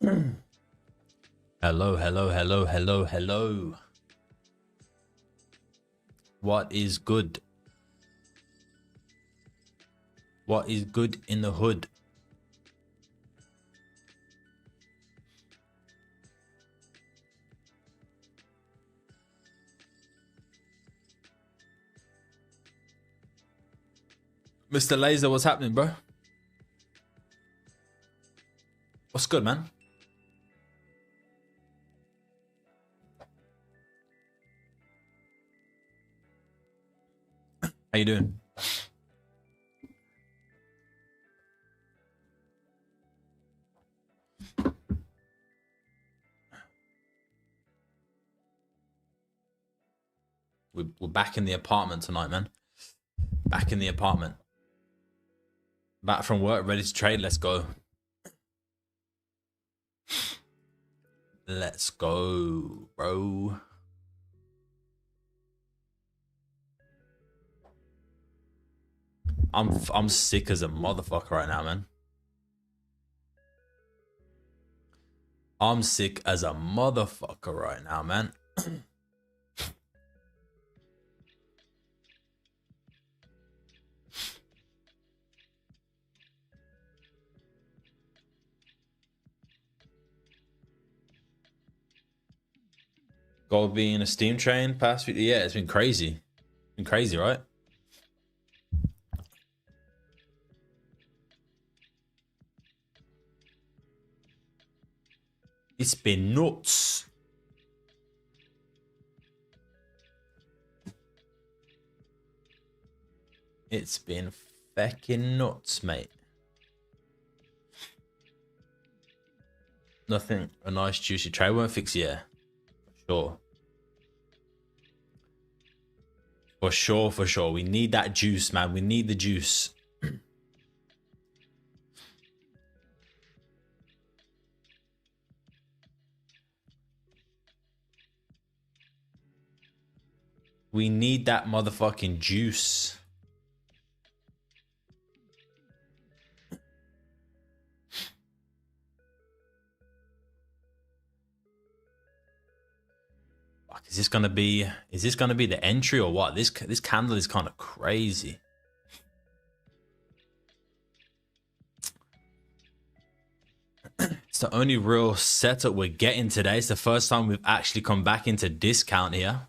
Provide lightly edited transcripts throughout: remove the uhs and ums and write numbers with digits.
Hello, hello, hello, hello, hello. What is good? What is good in the hood? Mr. Laser, what's happening, bro? What's good, man? How you doing? We're back in the apartment tonight, man. Back in the apartment. Back from work, ready to trade. Let's go. Let's go, bro. I'm sick as a motherfucker right now, man. I'm sick as a motherfucker right now, man. Gold being a steam train past week. Yeah, it's been crazy. Been crazy, right? It's been nuts. It's been fucking nuts, mate. Nothing. A nice juicy trade won't fix. Yeah, sure. For sure, for sure. We need that juice, man. We need the juice. We need that motherfucking juice. Fuck, is this gonna be the entry or what? This candle is kind of crazy. It's the only real setup we're getting today. It's the first time we've actually come back into discount here.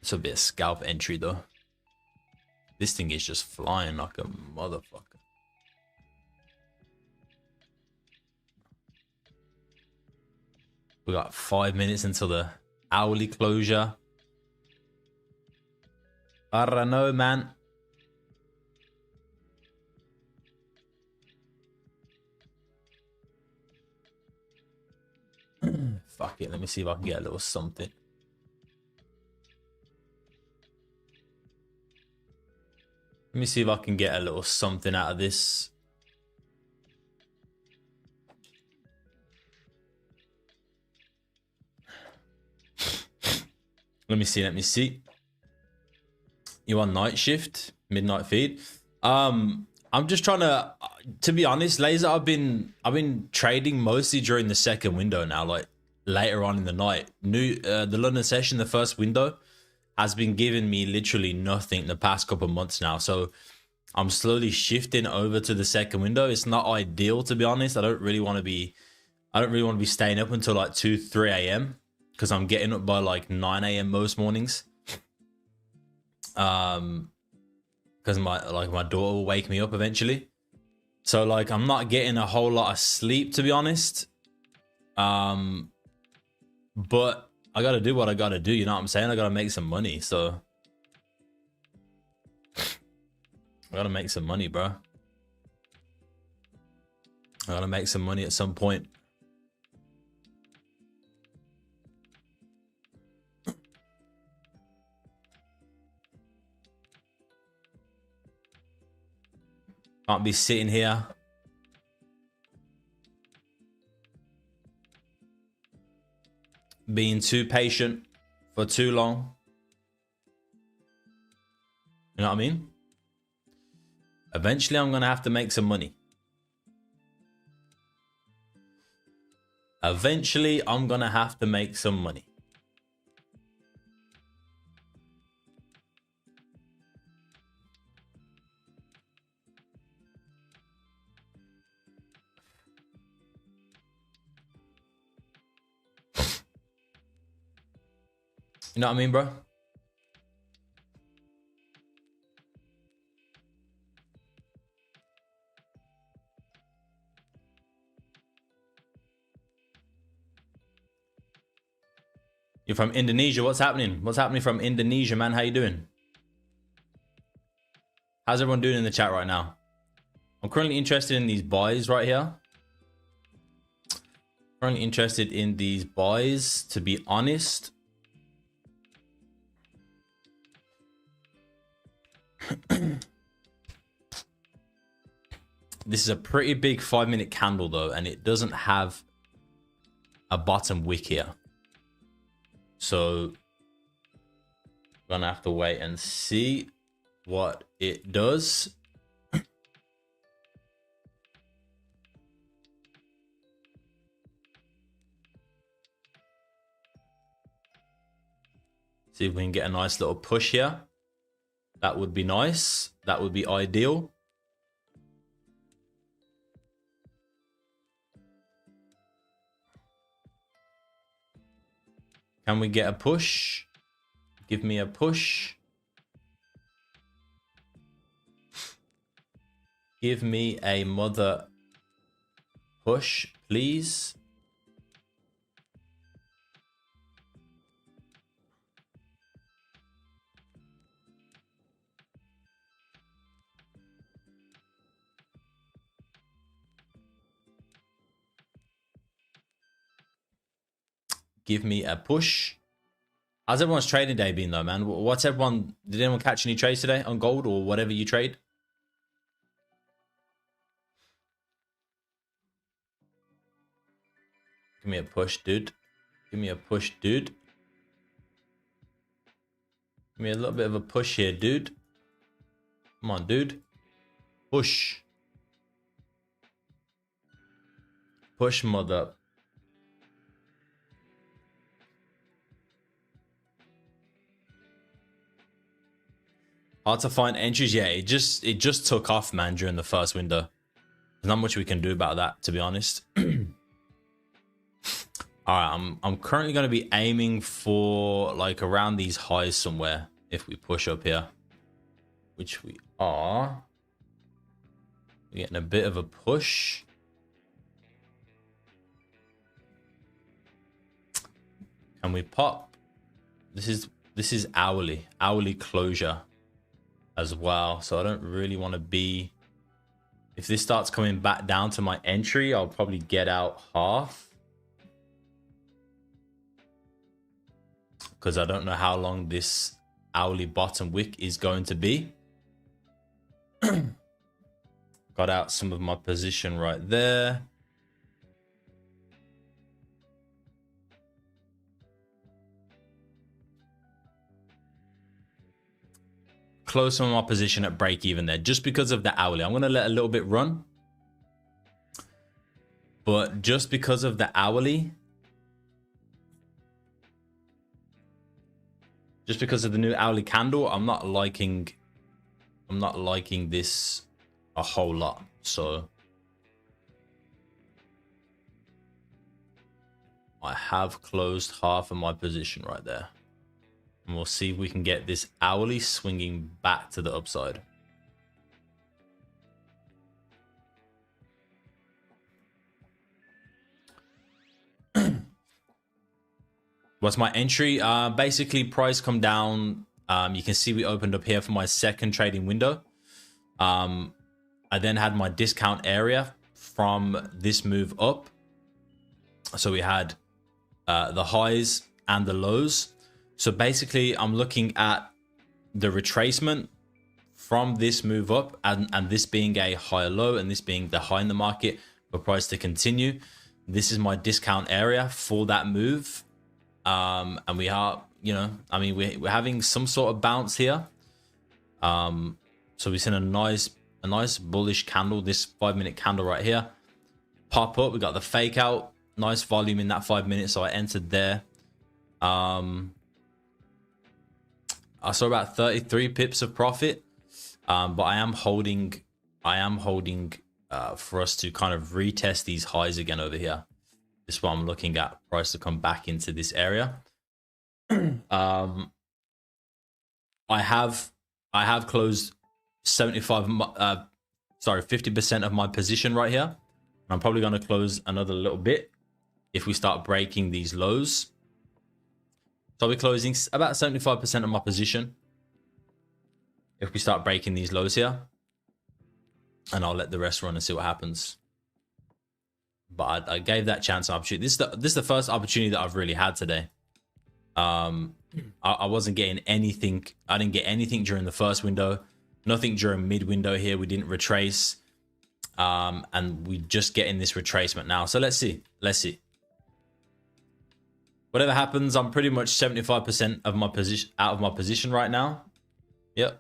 This will be a scalp entry though. This thing is just flying like a motherfucker. We got 5 minutes until the hourly closure. I don't know, man. Fuck it. Let me see if I can get a little something. Let me see if I can get a little something out of this. Let me see. You on night shift, midnight feed? I'm just trying to be honest, Laser, I've been trading mostly during the second window now, like later on in the night. The London session, the first window, has been giving me literally nothing the past couple of months now. So I'm slowly shifting over to the second window. It's not ideal, to be honest. I don't really want to be staying up until like 2-3 a.m. because I'm getting up by like 9 a.m. most mornings. Because my daughter will wake me up eventually. So like I'm not getting a whole lot of sleep, to be honest. But I gotta do what I gotta do, you know what I'm saying? I gotta make some money, so I gotta make some money, bro. I gotta make some money at some point. Can't be sitting here being too patient for too long. You know what I mean? Eventually I'm gonna have to make some money. Eventually, I'm gonna have to make some money. You know what I mean, bro? You're from Indonesia. What's happening? What's happening from Indonesia, man? How you doing? How's everyone doing in the chat right now? I'm currently interested in these buys right here. Currently interested in these buys, to be honest. This is a pretty big 5-minute candle though, and it doesn't have a bottom wick here. So I'm gonna have to wait and see what it does. See if we can get a nice little push here. That would be nice. That would be ideal. Can we get a push? Give me a push. Give me a mother push, please. Give me a push. How's everyone's trading day been though, man? What's everyone, did anyone catch any trades today on gold or whatever you trade? Give me a push, dude. Give me a push, dude. Give me a little bit of a push here, dude. Come on, dude. Push. Push, mother. Hard to find entries. Yeah, it just took off, man, during the first window. There's not much we can do about that, to be honest. All right, I'm currently going to be aiming for like around these highs somewhere if we push up here, which we are. We're getting a bit of a push. Can we pop? This is hourly closure as well, so I don't really want to be, if this starts coming back down to my entry, I'll probably get out half, because I don't know how long this hourly bottom wick is going to be. Got out some of my position right there. Close on my position at break even there, just because of the hourly. I'm going to let a little bit run, but just because of the hourly, just because of the new hourly candle, I'm not liking this a whole lot. So I have closed half of my position right there. And we'll see if we can get this hourly swinging back to the upside. What's my entry? Basically, price come down. You can see we opened up here for my second trading window. I then had my discount area from this move up. So we had the highs and the lows. So basically, I'm looking at the retracement from this move up, and this being a higher low and this being the high in the market for price to continue. This is my discount area for that move. And we are, you know, I mean, we're having some sort of bounce here. So we've seen a nice bullish candle, this 5-minute candle right here pop up. We got the fake out. nice volume in that 5 minutes, so I entered there. I saw about 33 pips of profit, but I am holding for us to kind of retest these highs again over here. This is what I'm looking at, price to come back into this area. I have closed 50% of my position right here. I'm probably going to close another little bit if we start breaking these lows. So I'll be closing about 75% of my position if we start breaking these lows here, and I'll let the rest run and see what happens. But I gave that chance an opportunity. This is the first opportunity that I've really had today. I wasn't getting anything. I didn't get anything during the first window, nothing during mid window here. We didn't retrace, and we just getting this retracement now. So let's see. Whatever happens, I'm pretty much 75% of my position out of my position right now. Yep,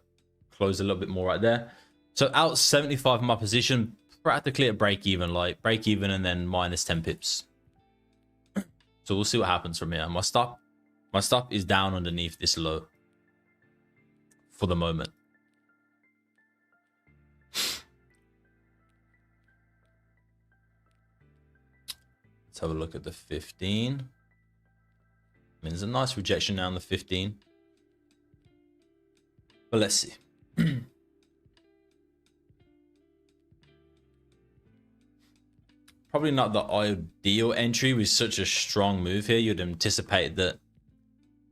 closed a little bit more right there. So out 75 of my position, practically at break even, like break even and then minus 10 pips. So we'll see what happens from here. My stop is down underneath this low for the moment. Let's have a look at the 15. I mean, there's a nice rejection now on the 15. But let's see. Probably not the ideal entry with such a strong move here. You'd anticipate that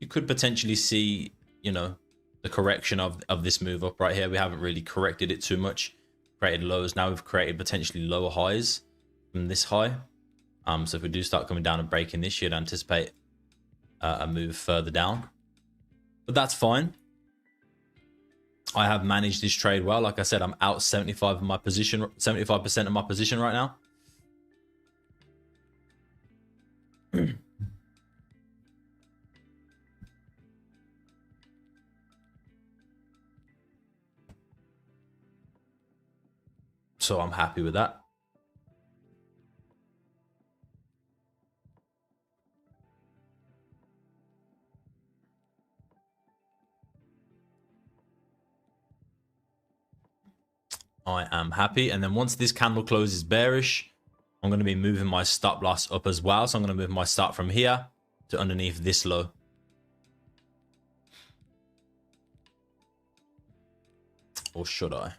you could potentially see, you know, the correction of this move up right here. We haven't really corrected it too much. Created lows. Now we've created potentially lower highs from this high. So if we do start coming down and breaking this, you'd anticipate a move further down. But that's fine. I have managed this trade well. Like I said, I'm out 75% of my position right now. So I'm happy with that. I am happy. And then once this candle closes bearish, I'm going to be moving my stop loss up as well. So I'm going to move my stop from here to underneath this low. Or should I?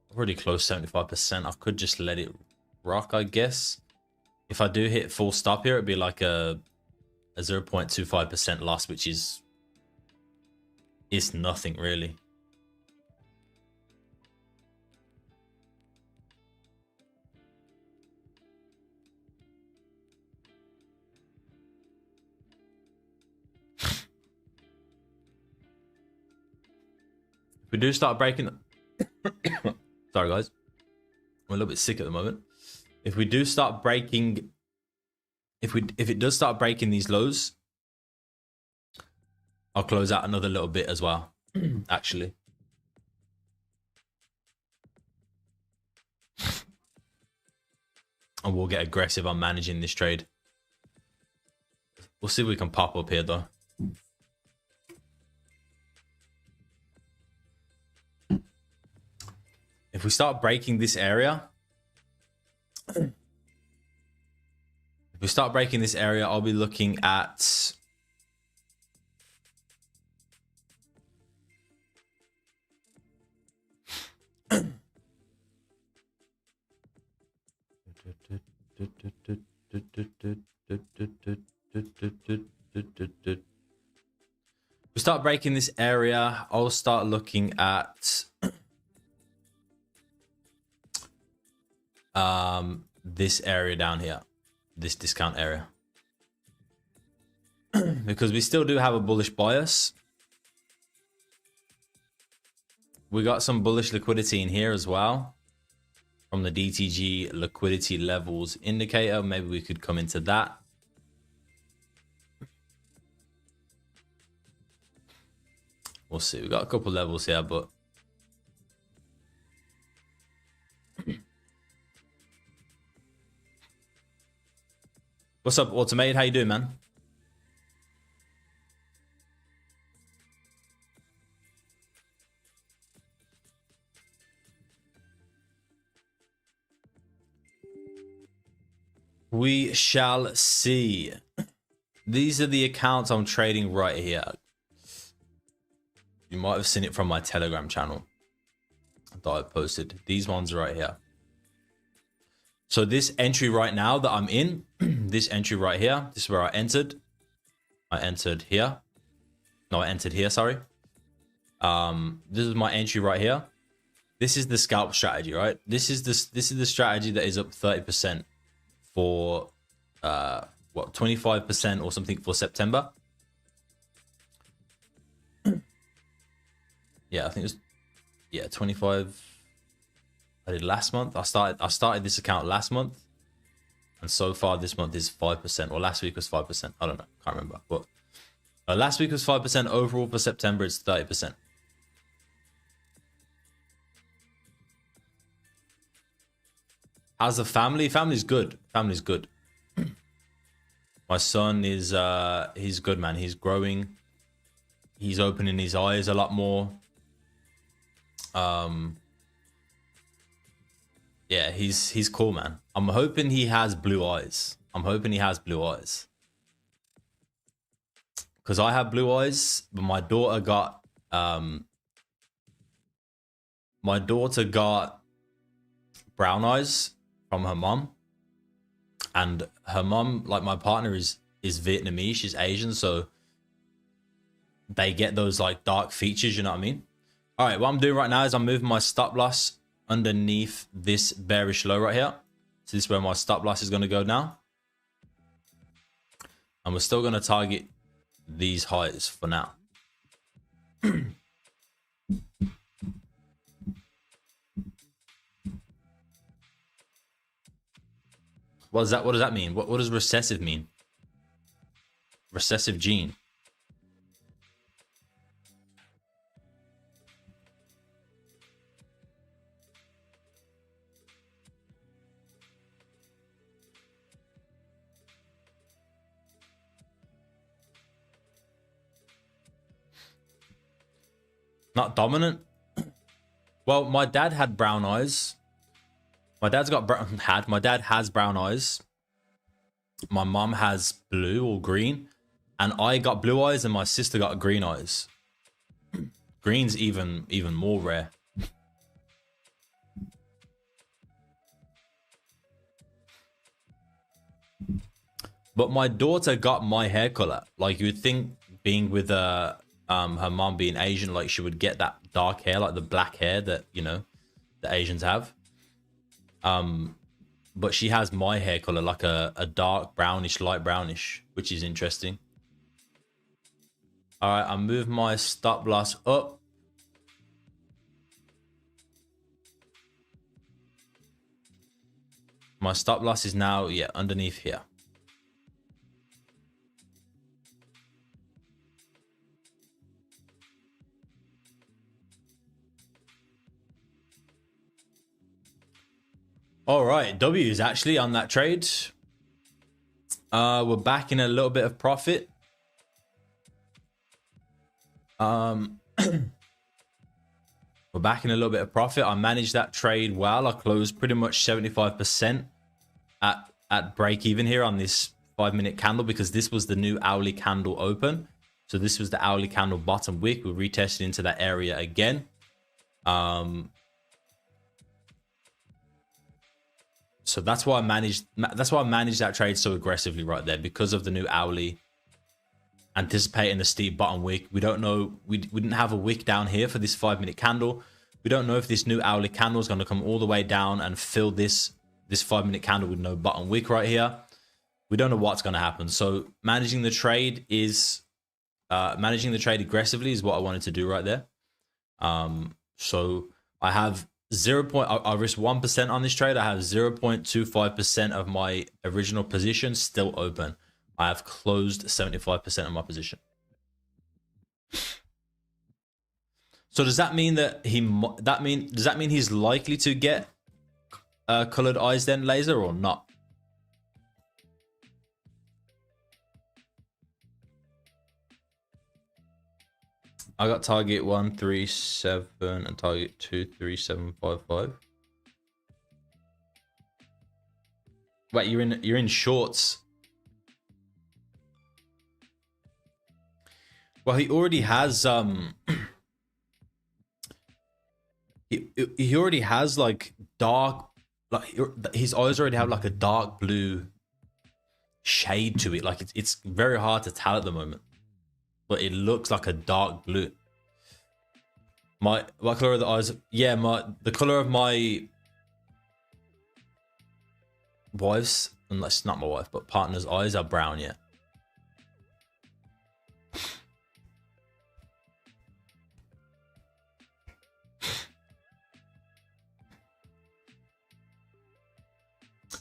I've already closed 75%. I could just let it rock, I guess. If I do hit full stop here, it'd be like a 0.25% loss, which is nothing really. If we do start breaking sorry guys, I'm a little bit sick at the moment. If we do start breaking, if it does start breaking these lows, I'll close out another little bit as well. Actually, and we'll get aggressive on managing this trade. We'll see if we can pop up here though. If we start breaking this area, I'll be looking at I'll start looking at this area down here, this discount area, because we still do have a bullish bias. We got some bullish liquidity in here as well from the DTG liquidity levels indicator. Maybe we could come into that. We'll see. We got a couple levels here, but What's up, Automate? How you doing, man? We shall see. These are the accounts I'm trading right here. You might have seen it from my Telegram channel that I posted. These ones right here. So this entry right now that I'm in, this entry right here, this is where I entered. I entered here. No, I entered here, sorry. This is my entry right here. This is the scalp strategy, right? This is the strategy that is up 30% for what, 25% or something for September. Yeah, I think it was 25. I did last month. I started this account last month, and so far this month is 5%, or last week was 5%. I don't know, can't remember. But last week was 5%. Overall for September it's 30%. How's the family? Family's good. Family's good. My son is he's good, man. He's growing. He's opening his eyes a lot more. Yeah, he's cool, man. I'm hoping he has blue eyes. I'm hoping he has blue eyes. Because I have blue eyes, but my daughter got brown eyes from her mom. And her mom, like my partner, is Vietnamese. She's Asian, so they get those like dark features, you know what I mean? All right, what I'm doing right now is I'm moving my stop loss underneath this bearish low right here. So this is where my stop loss is going to go now. And we're still going to target these highs for now. What does that mean? What does recessive mean? Recessive gene. Not dominant. Well, my dad had brown eyes. My dad has brown eyes. My mom has blue or green, and I got blue eyes, and my sister got green eyes. Green's even more rare. But my daughter got my hair color. Like, you would think, being with her mom being Asian, like she would get that dark hair, like the black hair that, you know, the Asians have. But she has my hair color, like a dark brownish, light brownish, which is interesting. All right, I move my stop loss up. My stop loss is now, yeah, underneath here. All right, W is actually on that trade. We're back in a little bit of profit. We're back in a little bit of profit. I managed that trade well. I closed pretty much 75% at break even here on this 5-minute candle, because this was the new hourly candle open. So this was the hourly candle bottom wick. We retested into that area again. So that's why I managed that trade so aggressively right there, because of the new hourly, anticipating a steep bottom wick. We don't know, we didn't have a wick down here for this 5-minute candle. We don't know if this new hourly candle is going to come all the way down and fill this 5-minute candle with no bottom wick right here. We don't know what's going to happen. So managing the trade aggressively is what I wanted to do right there. So I have I risked 1% on this trade. I have 0.25% of my original position still open. I have closed 75% of my position. So does that mean that does that mean he's likely to get colored eyes then, Laser, or not? I got target 137 and target 23755. Wait, you're in shorts. Well, he already has he already has like dark, like his eyes already have like a dark blue shade to it. Like it's very hard to tell at the moment, but it looks like a dark blue. My color of the eyes, yeah, the color of my wife's, unless not my wife, but partner's eyes are brown, yeah.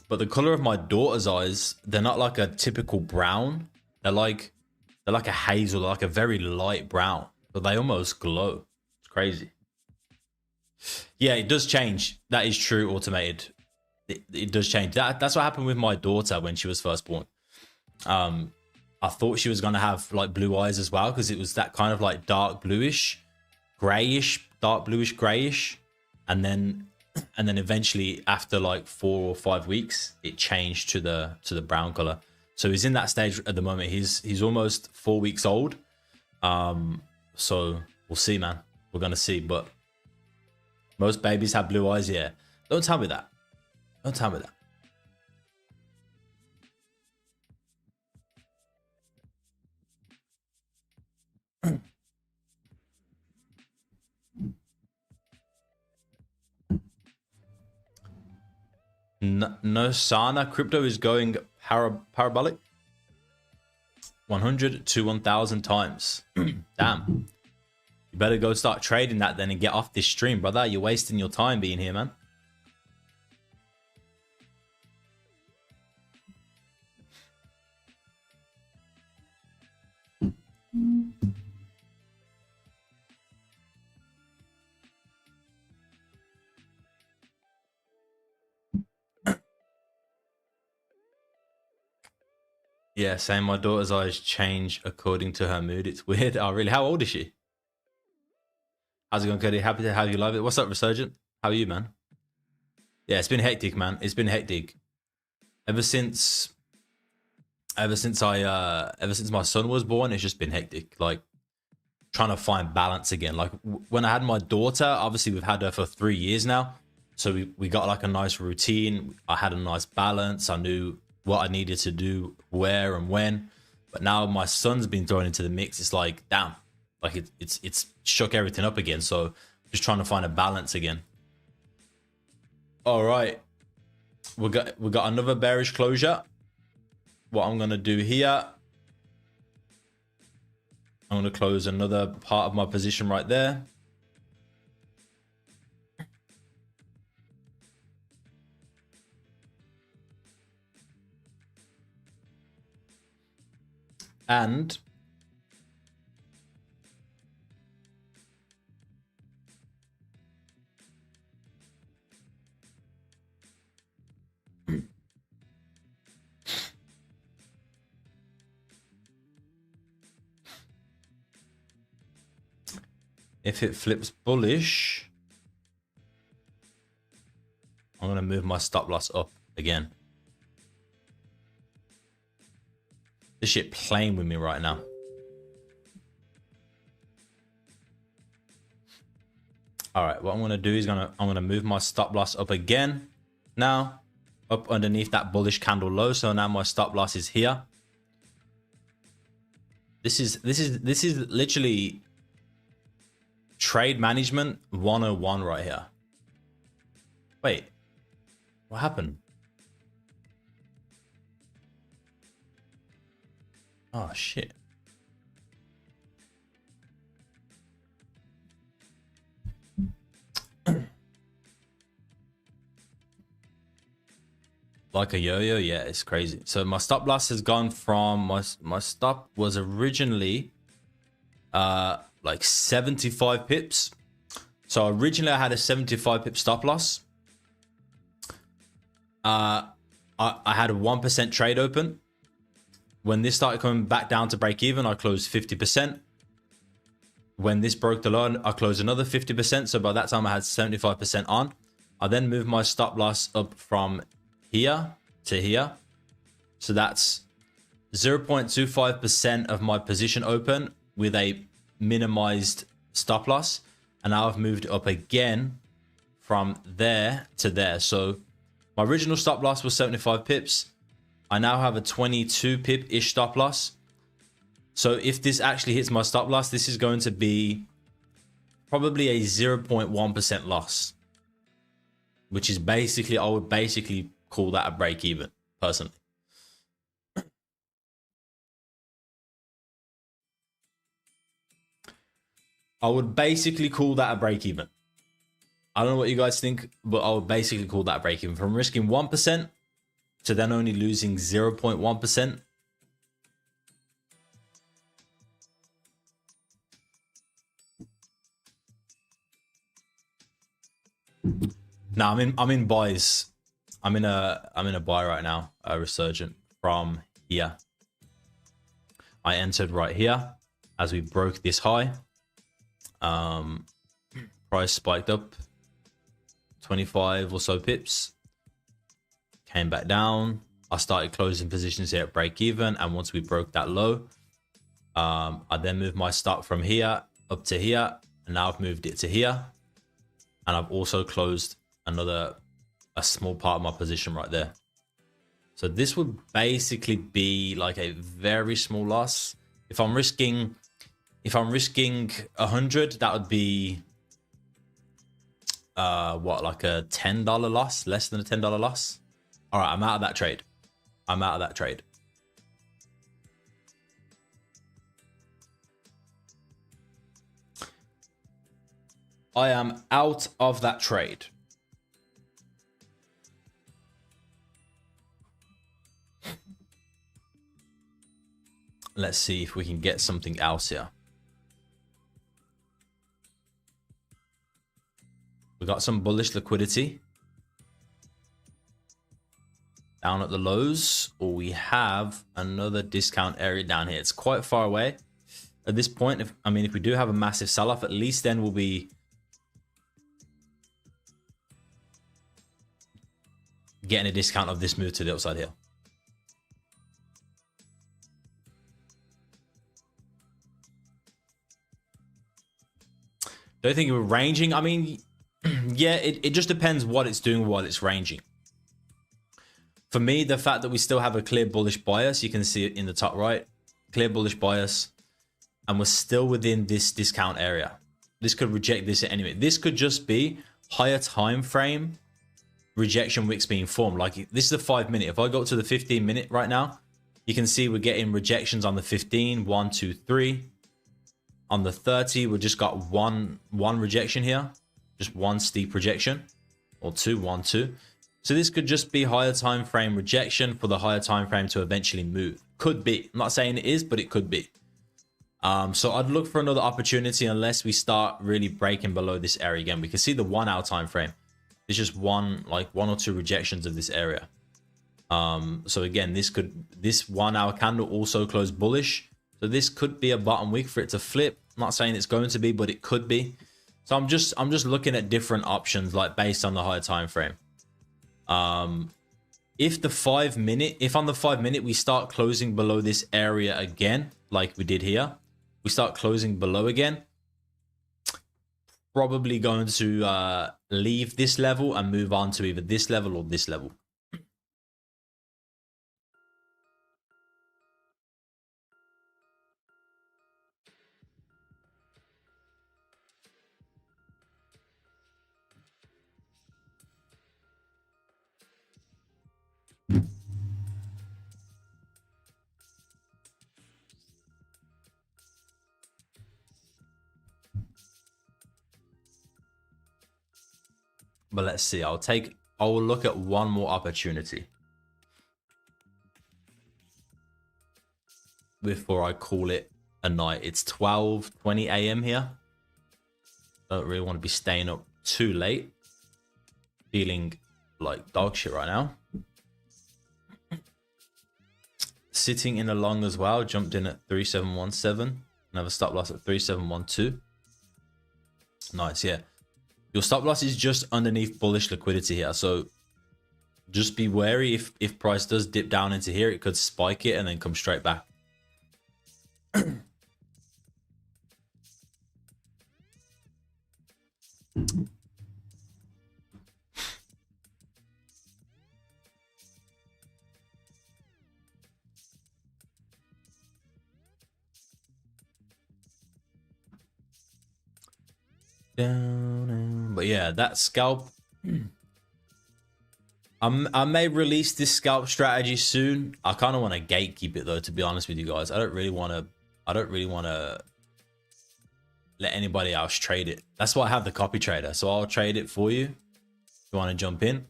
But the color of my daughter's eyes, they're not like a typical brown. They're like a hazel, like a very light brown, but they almost glow. It's crazy. Yeah, it does change. That is true. Automated. It does change. That's what happened with my daughter when she was first born. I thought she was gonna have like blue eyes as well, because it was that kind of like dark bluish, grayish, dark bluish, grayish, and then eventually after like 4 or 5 weeks, it changed to the brown color. So he's in that stage at the moment. He's almost 4 weeks old. So we'll see, man. We're gonna see. But most babies have blue eyes. Yeah. Don't tell me that. Don't tell me that. No, Sana crypto is going parabolic 100 to 1000 times. Damn. You better go start trading that then and get off this stream, brother. You're wasting your time being here, man. Yeah, same. My daughter's eyes change according to her mood. It's weird. Oh, really? How old is she? How's it going, Cody? Happy to have you live. What's up, Resurgent? How are you, man? Yeah, it's been hectic, man. It's been hectic. Ever since my son was born, it's just been hectic. Like trying to find balance again. Like when I had my daughter, obviously we've had her for 3 years now. So we got like a nice routine. I had a nice balance. I knew what I needed to do, where and when. But now my son's been thrown into the mix. It's like, damn, like it's shook everything up again. So just trying to find a balance again. All right, we got another bearish closure. What I'm gonna do here, I'm gonna close another part of my position right there. And if it flips bullish, I'm gonna move my stop loss up again. This shit playing with me right now. All right, what I'm gonna do is I'm gonna move my stop loss up again. Now, up underneath that bullish candle low. So now my stop loss is here. This is literally trade management 101 right here. Wait, what happened? Oh shit. Like a yo-yo, yeah, it's crazy. So my stop loss has gone from my stop was originally like 75 pips. So originally I had a 75 pip stop loss. I had a 1% trade open. When this started coming back down to break even, I closed 50%. When this broke the low, I closed another 50%. So by that time I had 75% on. I then moved my stop loss up from here to here. So that's 0.25% of my position open with a minimized stop loss. And now I've moved up again from there to there. So my original stop loss was 75 pips. I now have a 22 pip-ish stop loss. So if this actually hits my stop loss, this is going to be probably a 0.1% loss, which is basically, I would basically call that a break even personally. I would basically call that a break even. I don't know what you guys think, but I would basically call that a break even. From risking 1% to then only losing 0.1%. Now I'm in buys. I'm in a buy right now, a resurgent from here. I entered right here as we broke this high. Price spiked up 25 or so pips, came back down. I started closing positions here at break even, and once we broke that low, I then moved my stop from here up to here, and now I've moved it to here, and I've also closed a small part of my position right there. So this would basically be like a very small loss. If I'm risking 100, that would be what, like a $10 loss, less than a $10 loss. All right, I'm out of that trade. I'm out of that trade. I am out of that trade. Let's see if we can get something else here. We got some bullish liquidity down at the lows, or we have another discount area down here. It's quite far away at this point. If we do have a massive sell-off, at least then we'll be getting a discount of this move to the upside here. Don't think we're ranging. I mean, yeah, it just depends what it's doing while it's ranging. For me, the fact that we still have a clear bullish bias, you can see it in the top right, clear bullish bias, and we're still within this discount area. This could reject this at any minute. This could just be higher time frame rejection wicks being formed. Like, this is a 5 minute. If I go to the 15 minute right now, you can see we're getting rejections on the 15, 1, 2, 3. On the 30, we just got one rejection here, just one steep rejection, or 2, 1, 2. So this could just be higher time frame rejection for the higher time frame to eventually move. Could be. I'm not saying it is, but it could be. So I'd look for another opportunity unless we start really breaking below this area again. We can see the 1 hour time frame. There's just one or two rejections of this area. So again, this 1 hour candle also closed bullish. So this could be a bottom wick for it to flip. I'm not saying it's going to be, but it could be. So I'm just looking at different options, like based on the higher time frame. If on the 5 minute we start closing below this area again, like we did here, we start closing below again, probably going to leave this level and move on to either this level or this level. But let's see. I will look at one more opportunity before I call it a night. It's 12:20 a.m. here. Don't really want to be staying up too late. Feeling like dog shit right now. Sitting in a long as well. Jumped in at 3717. Another stop loss at 3712. Nice, yeah. Your stop loss is just underneath bullish liquidity here, so just be wary. If price does dip down into here, it could spike it and then come straight back. But yeah, that scalp, I may release this scalp strategy soon. I kind of want to gatekeep it though, to be honest with you guys. I don't really want to let anybody else trade it. That's why I have the copy trader, so I'll trade it for you if you want to jump in.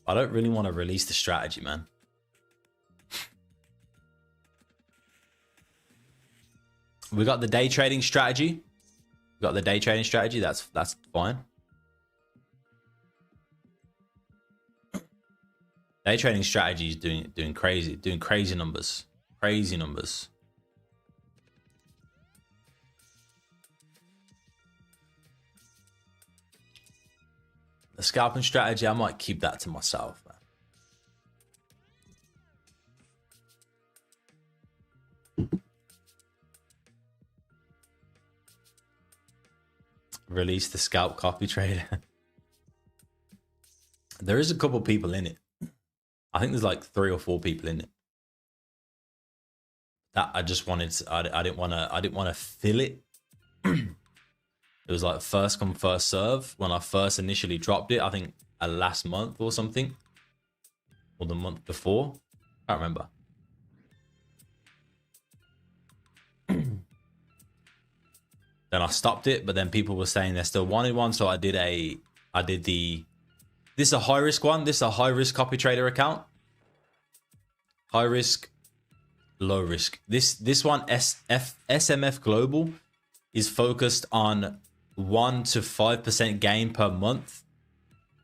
I don't really want to release the strategy, man. We got the day trading strategy. That's fine. Day trading strategy is doing crazy numbers. Crazy numbers. The scalping strategy, I might keep that to myself, man. Release the scalp copy trader. There is a couple people in it. I think there's like 3 or 4 people in it. That I just wanted to, I didn't want to fill it. It was like first come first serve when I first initially dropped it. I think last month or something, or the month before. I can't remember. Then I stopped it, but then people were saying they still wanted one, so I did the. This is a high risk one. This is a high risk copy trader account. High risk, low risk. This one SMF Global is focused on 1 to 5% gain per month.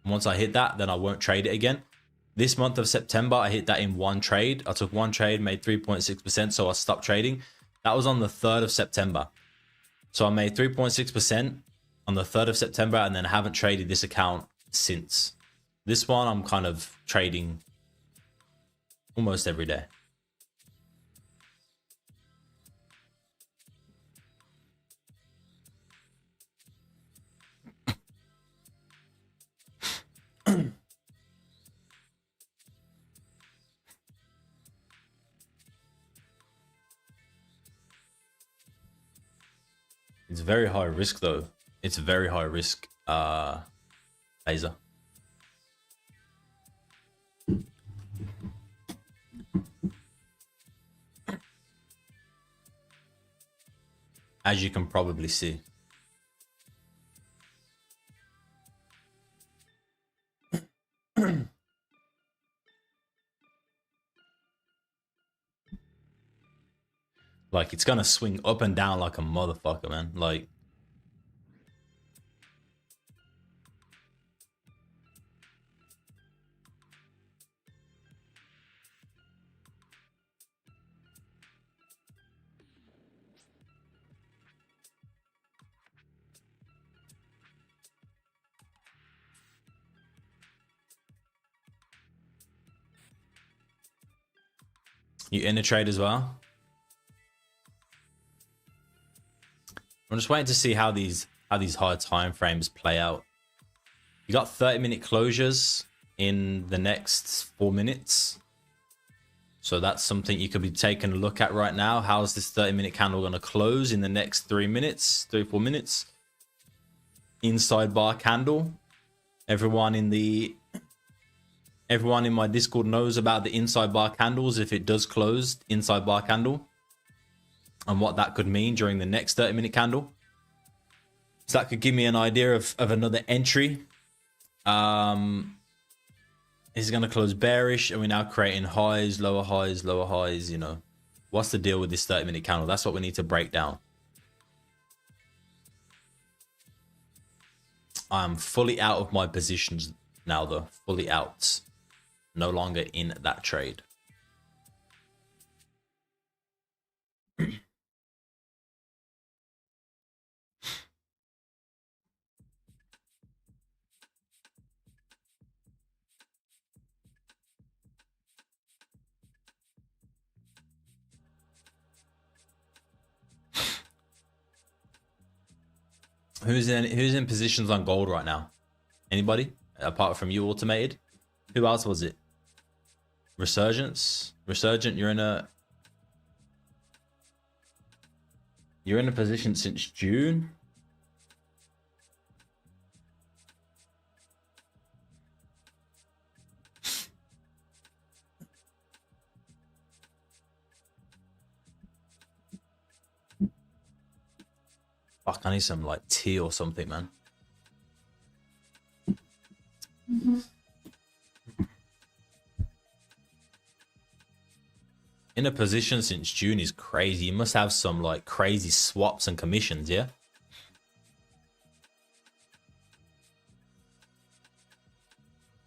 Once I hit that, then I won't trade it again. This month of September, I hit that in one trade. I took one trade, made 3.6%, so I stopped trading. That was on the 3rd of September. So I made 3.6% on the 3rd of September, and then haven't traded this account since. This one, I'm kind of trading almost every day. It's very high risk though. It's very high risk laser. As you can probably see. Like, it's gonna swing up and down like a motherfucker, man. Like, you in a trade as well? I'm just waiting to see how these high time frames play out. You got 30-minute closures in the next 4 minutes. So that's something you could be taking a look at right now. How's this 30-minute candle going to close in the next 3 minutes, 3-4 minutes? Inside bar candle. Everyone in my Discord knows about the inside bar candles if it does close inside bar candle, and what that could mean during the next 30-minute candle. So that could give me an idea of another entry. Is it going to close bearish? Are we now creating highs, lower highs, lower highs? You know, what's the deal with this 30-minute candle? That's what we need to break down. I'm fully out of my positions now, though. Fully out. No longer in that trade. Who's in positions on gold right now? Anybody apart from you, automated? Who else was it? Resurgence. Resurgent, you're in a position since June. Fuck, I need some like tea or something, man. In a position since June is crazy. You must have some like crazy swaps and commissions, yeah?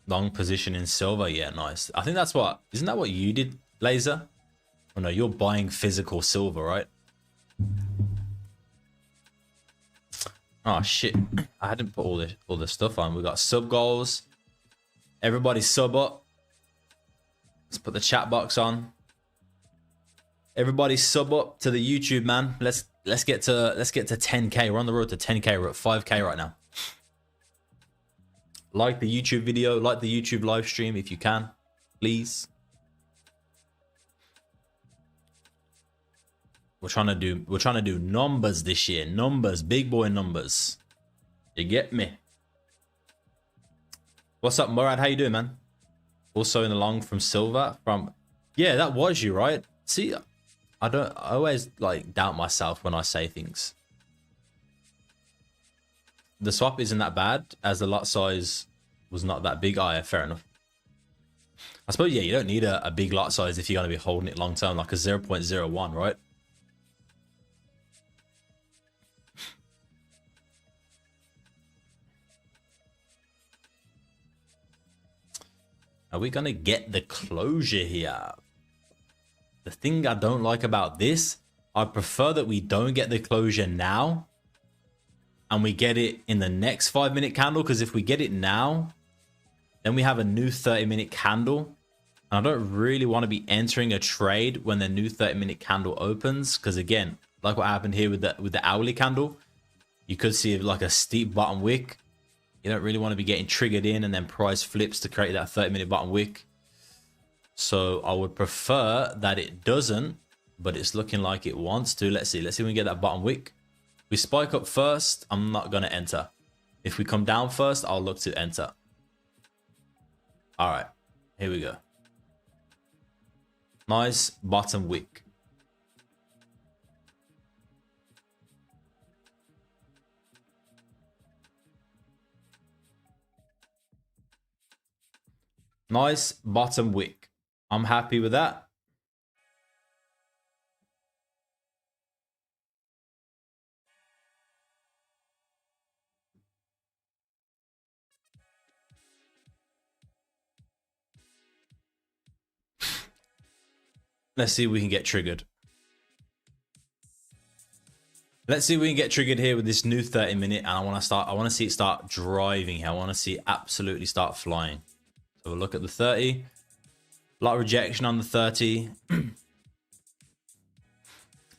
Long position in silver, yeah, nice. I think that's what, isn't that what you did, Laser? Oh no, you're buying physical silver, right? Oh shit, I hadn't put all this stuff on. We got sub goals. Everybody sub up. Let's put the chat box on. Everybody sub up to the YouTube, man. Let's get to 10k. We're on the road to 10k. We're at 5k right now. Like the YouTube video, like the YouTube live stream if you can, please. We're trying to do numbers this year. Numbers, big boy numbers. You get me? What's up, Murad? How you doing, man? Also in the long from silver. Yeah, that was you, right? See, I always like doubt myself when I say things. The swap isn't that bad as the lot size was not that big. Oh, yeah, fair enough. I suppose, yeah, you don't need a big lot size if you're going to be holding it long term, like a 0.01, right? Are we going to get the closure here? The thing I don't like about this, I prefer that we don't get the closure now and we get it in the next 5-minute candle, because if we get it now, then we have a new 30-minute candle. And I don't really want to be entering a trade when the new 30-minute candle opens, because again, like what happened here with the hourly candle, you could see like a steep bottom wick. You don't really want to be getting triggered in and then price flips to create that 30-minute bottom wick. So I would prefer that it doesn't, but it's looking like it wants to. Let's see if we can get that bottom wick. We spike up first, I'm not going to enter. If we come down first, I'll look to enter. All right, here we go. Nice bottom wick. Nice bottom wick. I'm happy with that. Let's see if we can get triggered. Let's see if we can get triggered here with this new 30-minute. And I want to see it start driving here. I want to see it absolutely start flying. So we'll look at the 30. A lot of rejection on the 30.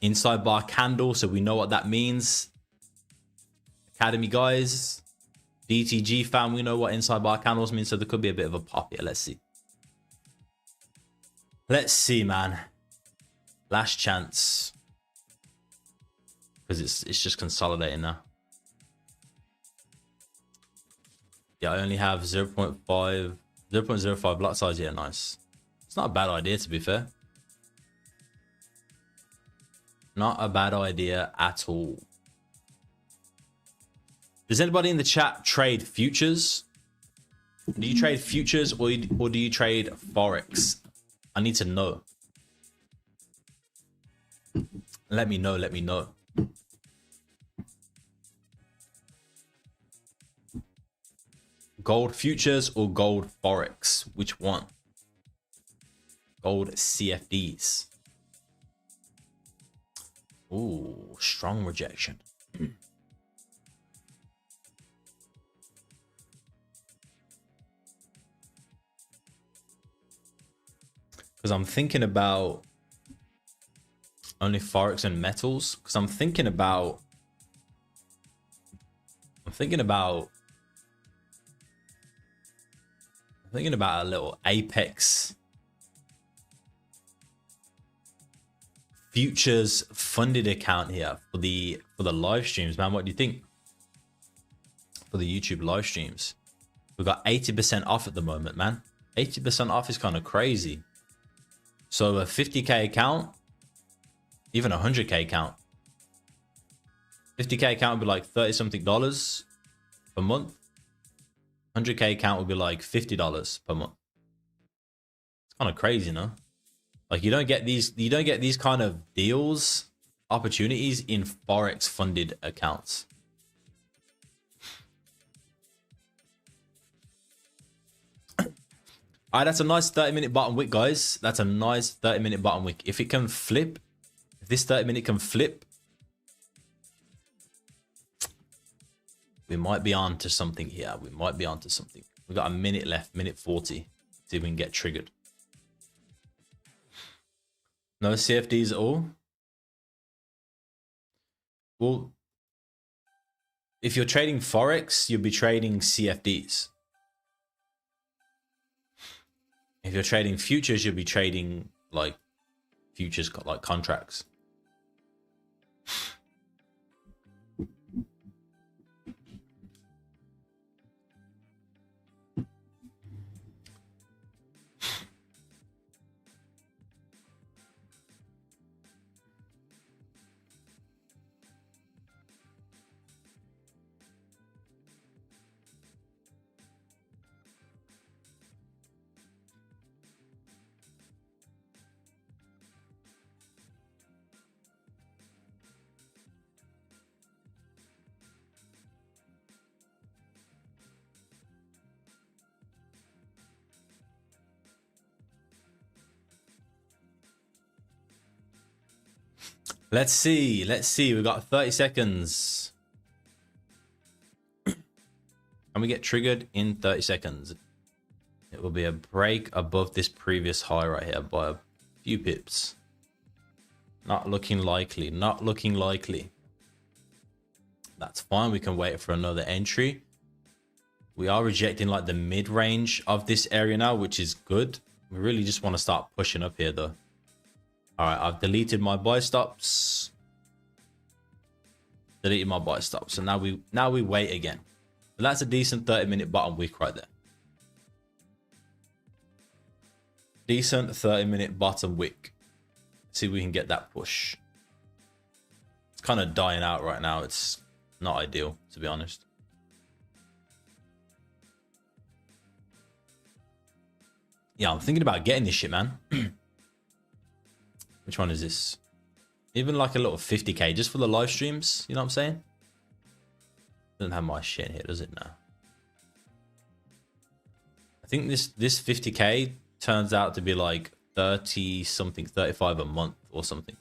Inside bar candle, so we know what that means. Academy guys, DTG fan, we know what inside bar candles mean, so there could be a bit of a pop here. Let's see. Let's see, man. Last chance. Because it's just consolidating now. Yeah, I only have 0.05 lot size. Yeah, nice. It's not a bad idea, to be fair. Not a bad idea at all. Does anybody in the chat trade futures? Do you trade futures or do you trade Forex? I need to know. Let me know, let me know. Gold futures or gold Forex? Which one? Gold CFDs. Ooh, strong rejection. Because I'm thinking about only Forex and metals. Because I'm thinking about thinking about a little Apex futures funded account here for the live streams, man. What do you think? For the YouTube live streams, we've got 80% off at the moment, man. 80% off is kind of crazy. So a 50k account, even a 100k account, 50k account would be like 30 something dollars per month. 100k account would be like $50 per month. It's kind of crazy, no? Like you don't get these kind of deals, opportunities in Forex funded accounts. All right, that's a nice 30-minute bottom wick, guys. That's a nice 30-minute bottom wick. If it can flip, if this 30-minute can flip, we might be on to something here. We might be on to something. We've got a minute left, minute 40. See if we can get triggered. No CFDs at all? Well, if you're trading Forex, you'll be trading CFDs. If you're trading futures, you'll be trading like futures, like contracts. Let's see. We've got 30 seconds. Can we get triggered in 30 seconds? It will be a break above this previous high right here by a few pips. Not looking likely. Not looking likely. That's fine. We can wait for another entry. We are rejecting like the mid-range of this area now, which is good. We really just want to start pushing up here though. All right, I've deleted my buy stops. Deleted my buy stops. So now we wait again. But that's a decent 30-minute bottom wick right there. Decent 30-minute bottom wick. See if we can get that push. It's kind of dying out right now. It's not ideal, to be honest. Yeah, I'm thinking about getting this shit, man. Which one is this? Even like a little 50k just for the live streams. You know what I'm saying? Doesn't have my shit in here, does it now? I think this 50k turns out to be like 30 something, 35 a month or something.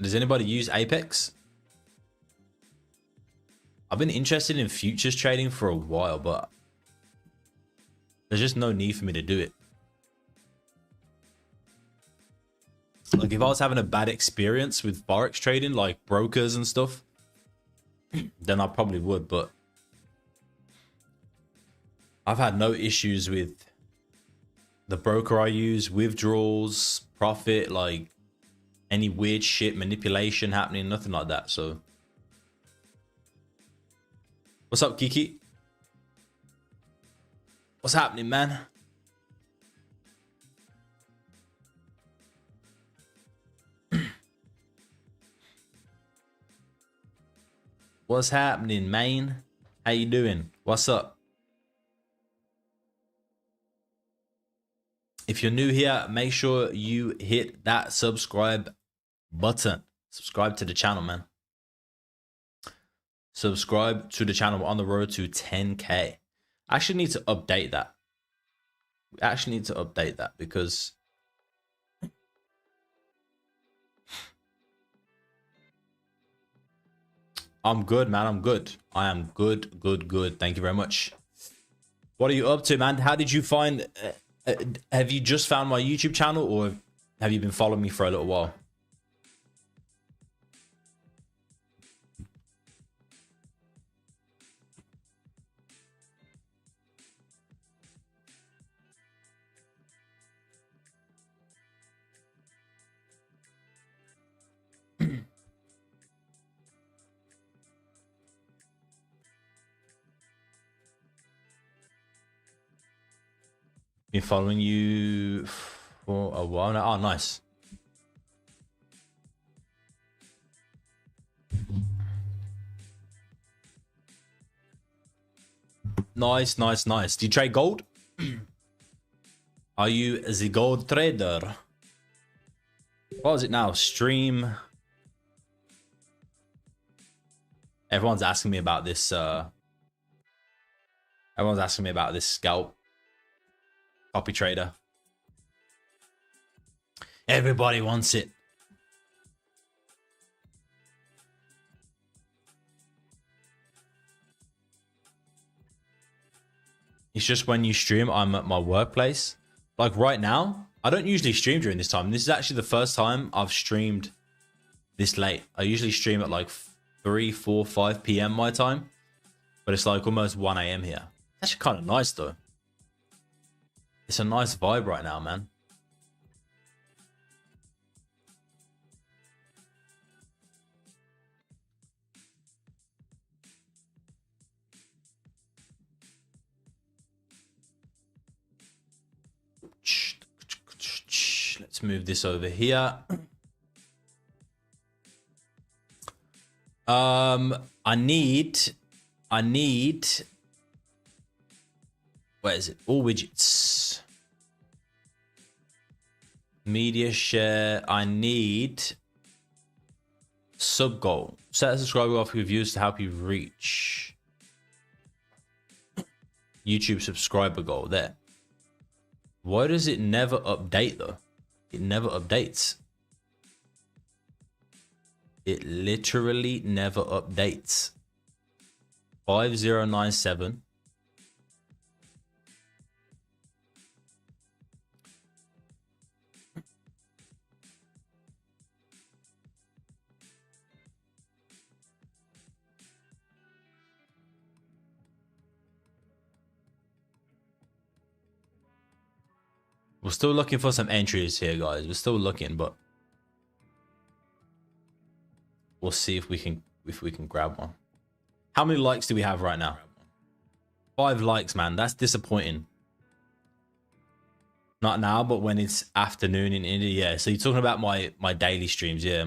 Does anybody use Apex? I've been interested in futures trading for a while, but there's just no need for me to do it. Like if I was having a bad experience with Forex trading, like brokers and stuff, then I probably would, but I've had no issues with the broker I use, withdrawals, profit, like any weird shit, manipulation happening, nothing like that. So what's up, Kiki? What's happening, man? What's happening, man? How you doing? What's up? If you're new here, make sure you hit that subscribe button. Subscribe to the channel, man. Subscribe to the channel. We're on the road to 10k. I actually need to update that. We actually need to update that because I'm good, man. I'm good. I am good, good, good. Thank you very much. What are you up to, man? How did you find... have you just found my YouTube channel or have you been following me for a little while? Been following you for a while now. Oh, nice. Nice, nice, nice. Do you trade gold? Are you the gold trader? What is it now? Stream. Everyone's asking me about this. Everyone's asking me about this scalp copy trader. Everybody wants it. It's just when you stream, I'm at my workplace. Like right now, I don't usually stream during this time. This is actually the first time I've streamed this late. I usually stream at like 3, 4, 5 p.m. my time. But it's like almost 1 a.m. here. That's actually kind of nice though. It's a nice vibe right now, man. Let's move this over here. I need where is it? All widgets. Media share. I need sub goal. Set a subscriber off reviews to help you reach YouTube subscriber goal there. Why does it never update though? It never updates. It literally never updates. 5097. We're still looking for some entries here, guys. We're still looking, but we'll see if we can grab one. How many likes do we have right now? 5 likes, man. That's disappointing. Not now, but when it's afternoon in India. Yeah. So you're talking about my daily streams, yeah.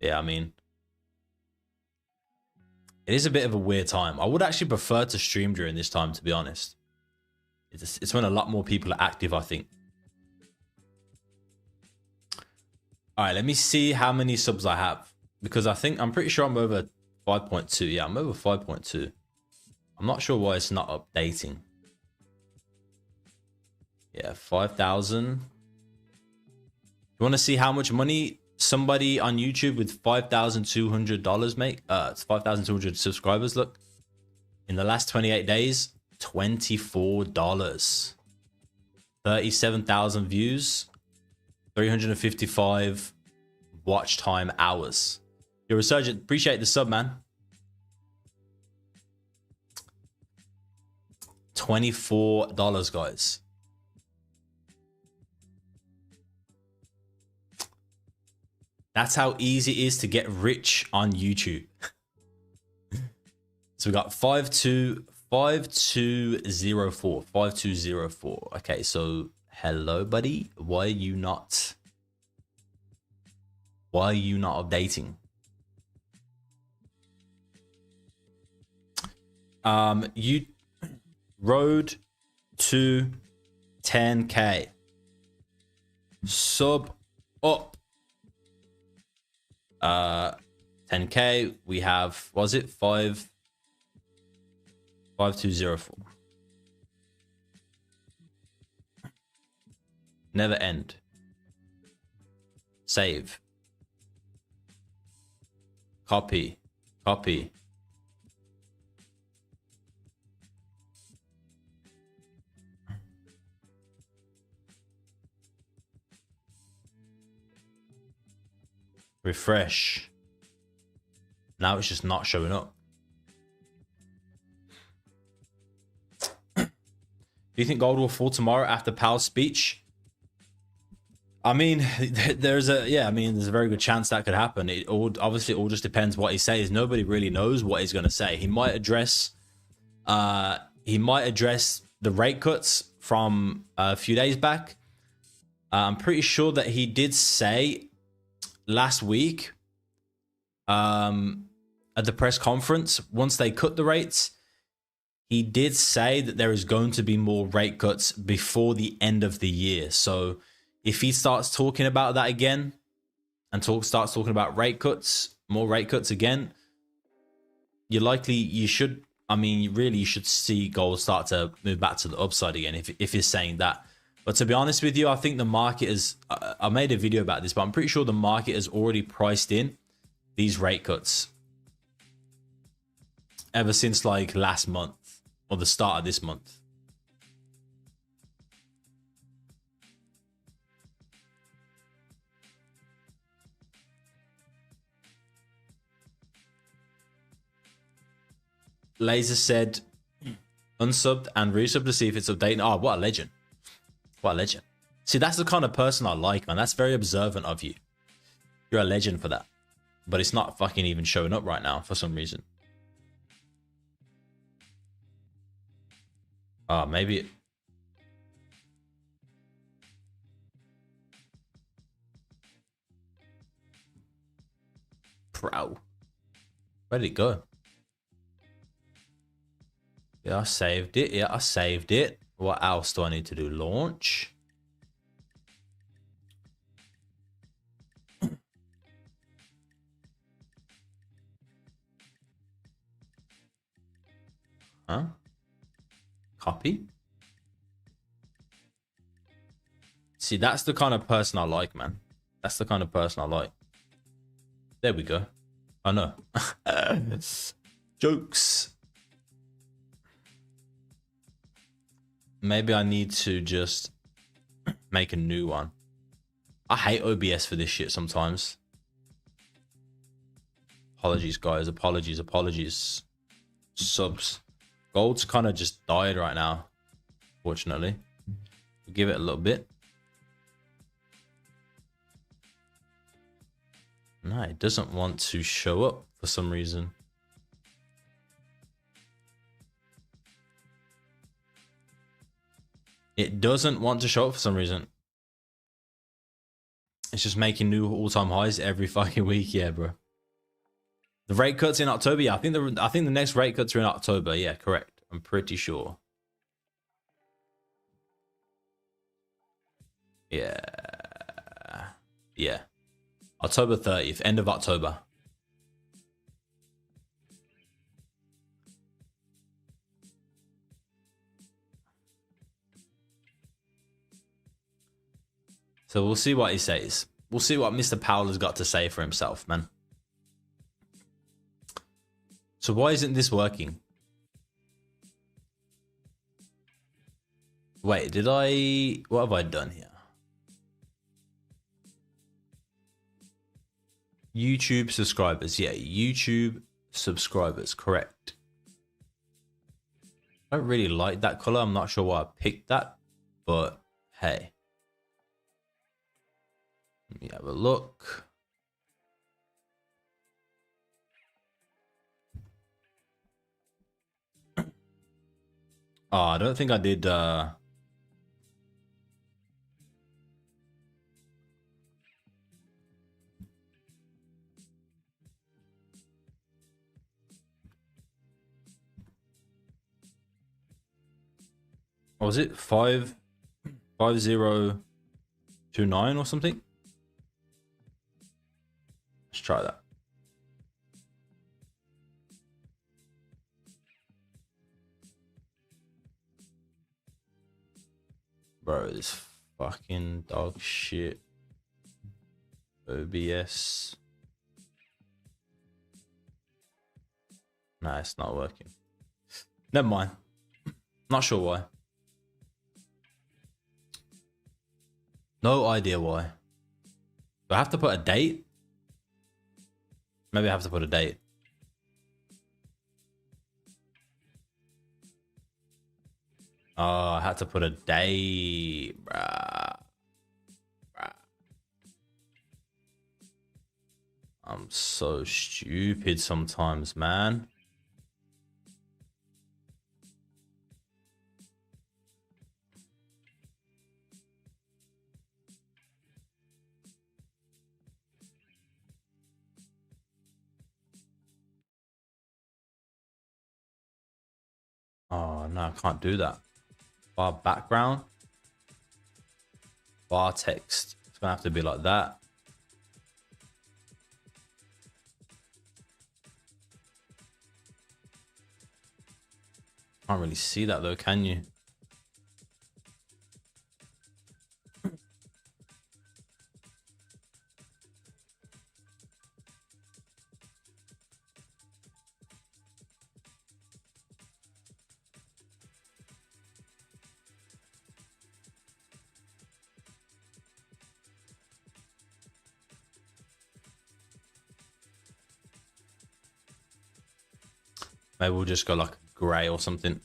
Yeah, I mean, it is a bit of a weird time. I would actually prefer to stream during this time, to be honest. It's when a lot more people are active, I think. All right, let me see how many subs I have, because I'm pretty sure I'm over 5.2. Yeah, I'm over 5.2. I'm not sure why it's not updating. Yeah, 5,000. You want to see how much money somebody on YouTube with $5,200 make? It's 5,200 subscribers. Look, in the last 28 days, $24. 37,000 views. 355 watch time hours. You're Resurgent. Appreciate the sub, man. $24, guys. That's how easy it is to get rich on YouTube. So we got 5204. 5204. Okay, so hello, buddy. Why are you not updating? You road to 10K. Sub up. 10K. We have, was it 5204. Never end. Save. Copy. Copy. Refresh. Now it's just not showing up. Do you think gold will fall tomorrow after Powell's speech? I mean, there's a very good chance that could happen. It all just depends what he says. Nobody really knows what he's going to say. He might address the rate cuts from a few days back. I'm pretty sure that he did say last week at the press conference, once they cut the rates, he did say that there is going to be more rate cuts before the end of the year. So if he starts talking about that again and starts talking about rate cuts, more rate cuts again, you should see gold start to move back to the upside again if he's saying that. But to be honest with you, I think the market is, I made a video about this, but I'm pretty sure the market has already priced in these rate cuts ever since like last month or the start of this month. Laser said unsubbed and resubbed to see if it's updating. Oh, what a legend. What a legend. See, that's the kind of person I like, man. That's very observant of you. You're a legend for that. But it's not fucking even showing up right now for some reason. Maybe. Bro. Where did it go? Yeah, I saved it. Yeah, I saved it. What else do I need to do? Launch. Huh? Copy. See, that's the kind of person I like, man. That's the kind of person I like. There we go. Oh, no. Jokes. Maybe I need to just make a new one. I hate OBS for this shit sometimes. Apologies, guys. Apologies. Subs. Gold's kind of just died right now, fortunately. We'll give it a little bit. No, it doesn't want to show up for some reason. It doesn't want to show up for some reason. It's just making new all-time highs every fucking week. Yeah, bro. The rate cuts in October. Yeah, I think the next rate cuts are in October. Yeah, correct. I'm pretty sure. Yeah. Yeah. October 30th, end of October. So we'll see what he says. We'll see what Mr. Powell has got to say for himself, man. So why isn't this working? Wait, what have I done here? YouTube subscribers. Yeah, YouTube subscribers, correct. I don't really like that color. I'm not sure why I picked that, but hey. Let me have a look. Oh, I don't think I did. What was it? 5029 or something? Let's try that. Bro, this fucking dog shit. OBS. Nah, it's not working. Never mind. Not sure why. No idea why. Do I have to put a date? Maybe I have to put a date. Oh, I had to put a date, bruh. I'm so stupid sometimes, man. Oh no, I can't do that. Bar background. Bar text. It's gonna have to be like that. Can't really see that though, can you? Maybe we'll just go like gray or something.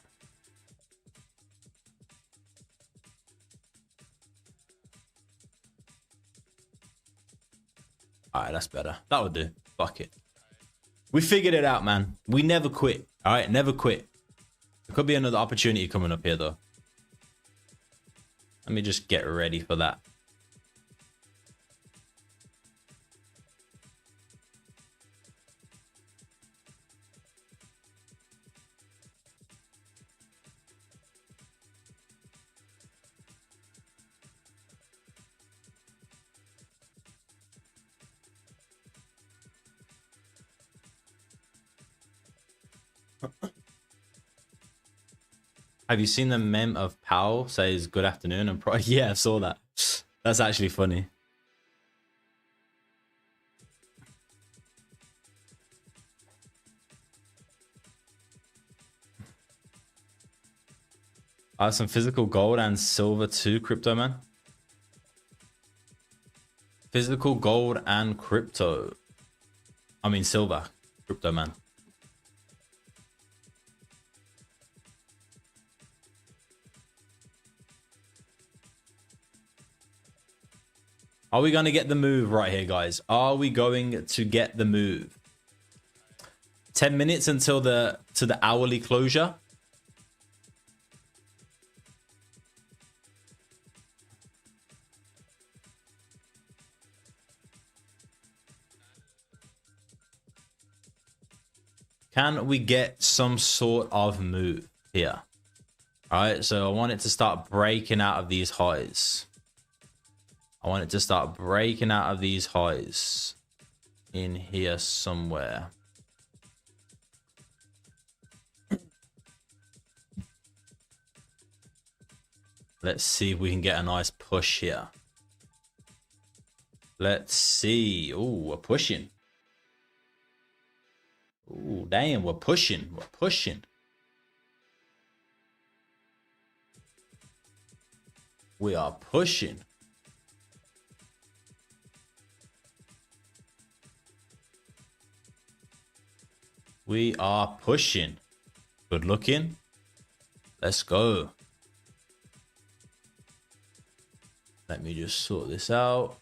All right, that's better. That would do. Fuck it. We figured it out, man. We never quit. All right, never quit. There could be another opportunity coming up here, though. Let me just get ready for that. Have you seen the meme of Powell says good afternoon and yeah, I saw that. That's actually funny. I have some physical gold and silver too, crypto man. Physical gold and crypto. I mean silver, crypto man. Are we going to get the move right here, guys? Are we going to get the move? 10 minutes until the hourly closure. Can we get some sort of move here? All right, so I want it to start breaking out of these highs. I want it to start breaking out of these highs in here somewhere. Let's see if we can get a nice push here. Let's see. Oh, we're pushing. Oh, damn, we're pushing. We're pushing. We are pushing. We are pushing. Good looking. Let's go. Let me just sort this out.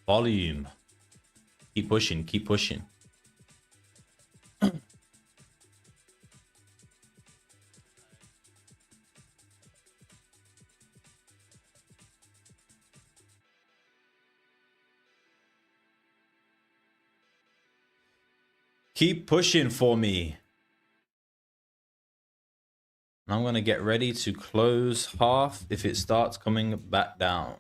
Volume. Keep pushing. Keep pushing. Keep pushing for me. I'm going to get ready to close half if it starts coming back down.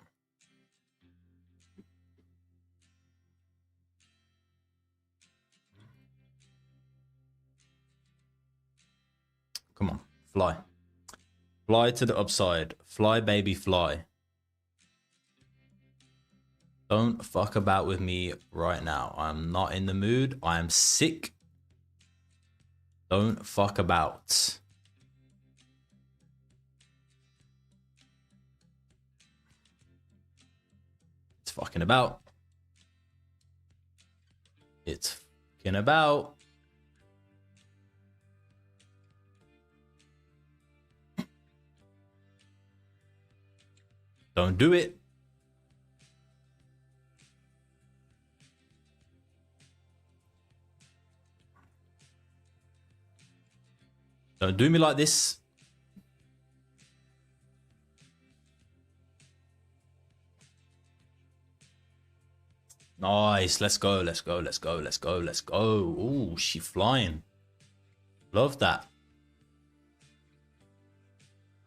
Come on, fly. Fly to the upside. Fly, baby, fly. Don't fuck about with me right now. I'm not in the mood. I am sick. Don't fuck about. It's fucking about. It's fucking about. Don't do it. Don't do me like this. Nice. Let's go. Let's go. Let's go. Let's go. Let's go. Oh, she flying. Love that.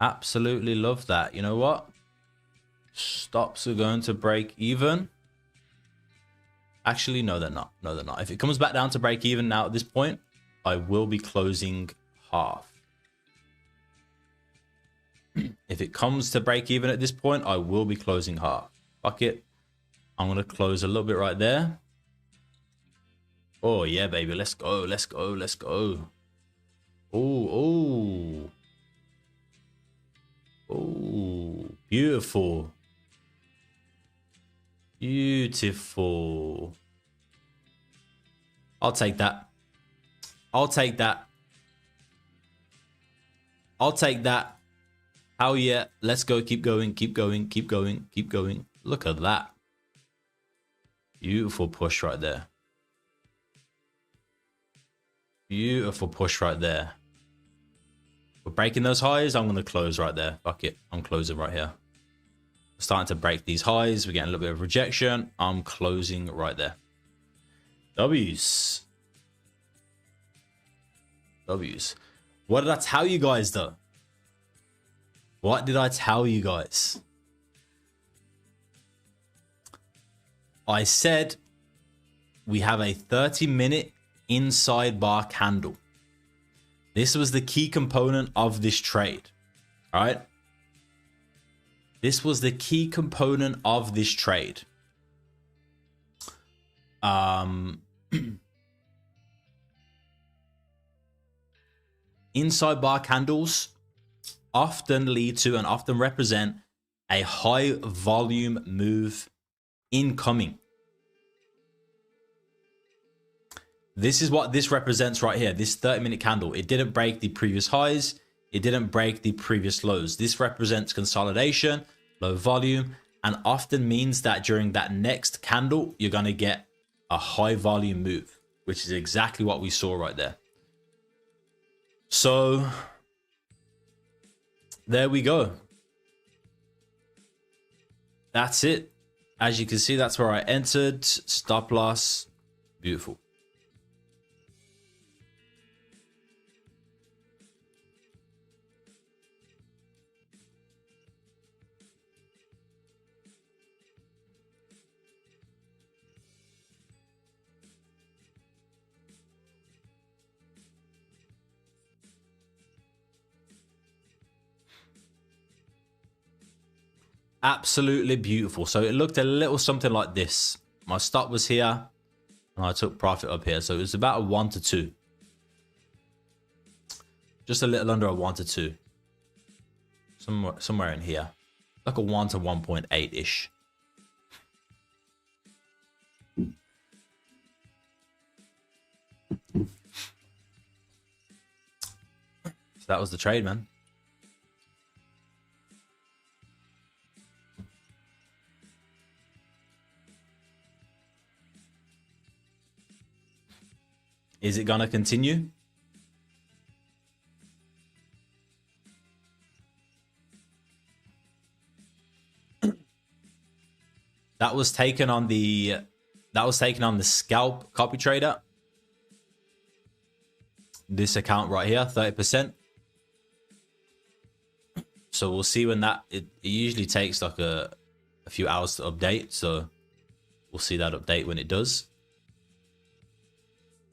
Absolutely love that. You know what? Stops are going to break even. Actually, no, they're not. No, they're not. If it comes back down to break even now at this point, I will be closing half. If it comes to break even at this point, I will be closing half. Fuck it. I'm going to close a little bit right there. Oh, yeah, baby. Let's go. Let's go. Let's go. Oh, oh. Oh, beautiful. Beautiful. I'll take that. I'll take that. I'll take that. Oh, yeah. Let's go. Keep going. Keep going. Keep going. Keep going. Look at that. Beautiful push right there. Beautiful push right there. We're breaking those highs. I'm going to close right there. Fuck it. I'm closing right here. We're starting to break these highs. We're getting a little bit of rejection. I'm closing right there. W's. W's. What did I tell you guys, though? What did I tell you guys? I said we have a 30-minute inside bar candle. This was the key component of this trade. All right. This was the key component of this trade. Inside bar candles often lead to and often represent a high volume move incoming. This is what this represents right here. This 30-minute candle. It didn't break the previous highs. It didn't break the previous lows. This represents consolidation, low volume, and often means that during that next candle, you're going to get a high volume move, which is exactly what we saw right there. So there we go. That's it. As you can see, that's where I entered. Stop loss. Beautiful. Absolutely beautiful. So it looked a little something like this. My stop was here and I took profit up here. So it was about a 1 to 2. Just a little under a 1 to 2. Somewhere in here. Like a 1 to 1.8-ish. So that was the trade, man. Is it going to continue? That was taken on the scalp copy trader. This account right here, 30%. So we'll see when that it usually takes like a few hours to update. So we'll see that update when it does.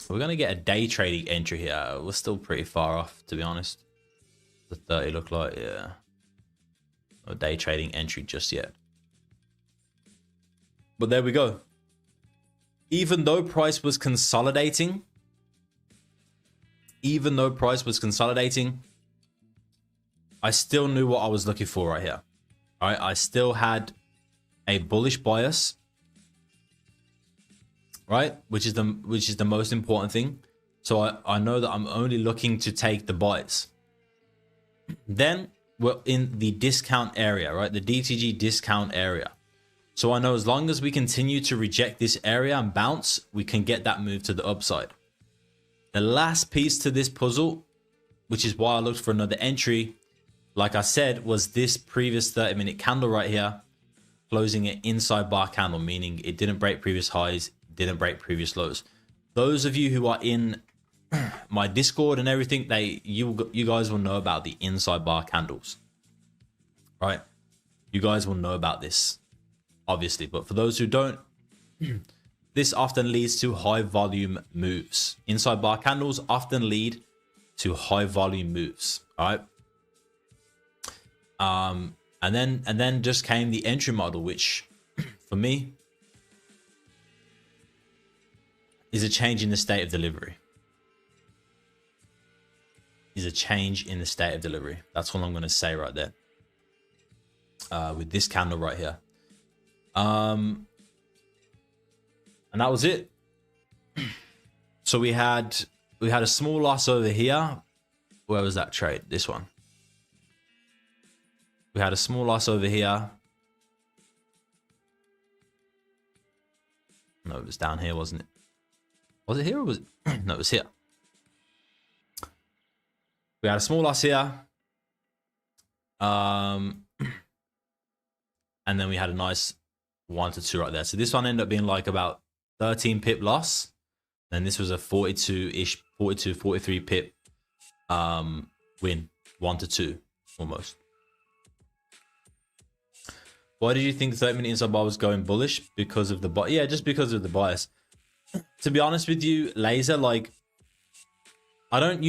We're going to get a day trading entry here. We're still pretty far off, to be honest. The 30 look like, yeah. No day trading entry just yet. But there we go. Even though price was consolidating, I still knew what I was looking for right here. All right, I still had a bullish bias. Right, which is the most important thing. So I know that I'm only looking to take the buys. Then we're in the discount area, right? The DTG discount area. So I know as long as we continue to reject this area and bounce, we can get that move to the upside. The last piece to this puzzle, which is why I looked for another entry, like I said, was this previous 30-minute candle right here, closing it inside bar candle, meaning it didn't break previous highs, didn't break previous lows. Those of you who are in my Discord and everything, you guys will know about the inside bar candles, right? You guys will know about this, obviously. But for those who don't, this often leads to high volume moves. Inside bar candles often lead to high volume moves, all right? And then just came the entry model, which for me is a change in the state of delivery. Is a change in the state of delivery. That's what I'm going to say right there. With this candle right here. And that was it. So we had a small loss over here. Where was that trade? This one. We had a small loss over here. No, it was down here, wasn't it? Was it here or was it? No, it was here. We had a small loss here. And then we had a nice 1 to 2 right there. So this one ended up being like about 13 pip loss. And this was a 42-ish, 42, 43 pip win. 1 to 2 almost. Why did you think the 30-minute inside bar was going bullish? Because of the bias? Yeah, just because of the bias. To be honest with you, Laser, like, I don't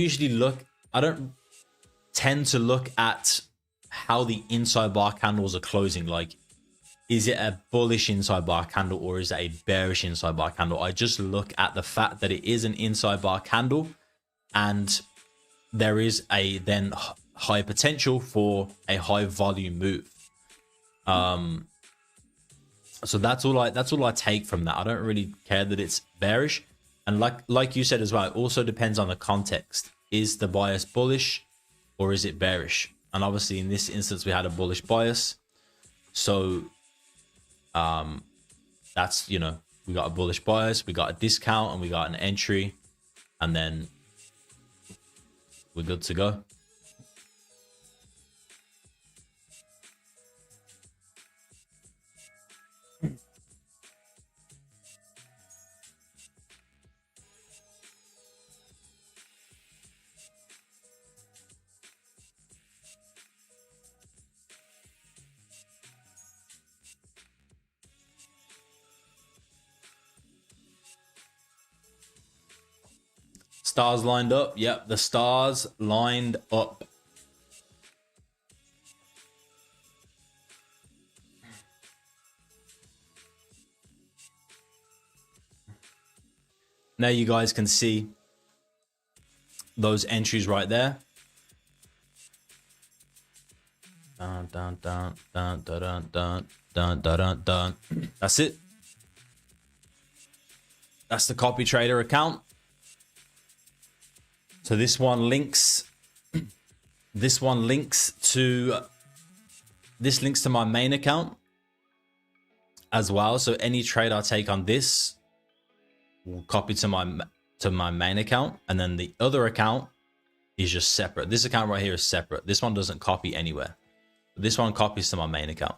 tend to look at how the inside bar candles are closing. Like, is it a bullish inside bar candle or is it a bearish inside bar candle? I just look at the fact that it is an inside bar candle and there is a then high potential for a high volume move. So that's all I take from that. I don't really care that it's bearish. And like you said as well, it also depends on the context. Is the bias bullish or is it bearish? And obviously in this instance, we had a bullish bias. So that's, you know, we got a bullish bias, we got a discount and we got an entry and then we're good to go. Stars lined up. Yep, the stars lined up. Now you guys can see those entries right there. Dun, dun, dun, dun, dun, dun, dun, dun, dun, dun. That's it. That's the copy trader account. So this one links to my main account as well. So any trade I take on this will copy to my main account, and then the other account is just separate. This account right here is separate. This one doesn't copy anywhere. This one copies to my main account.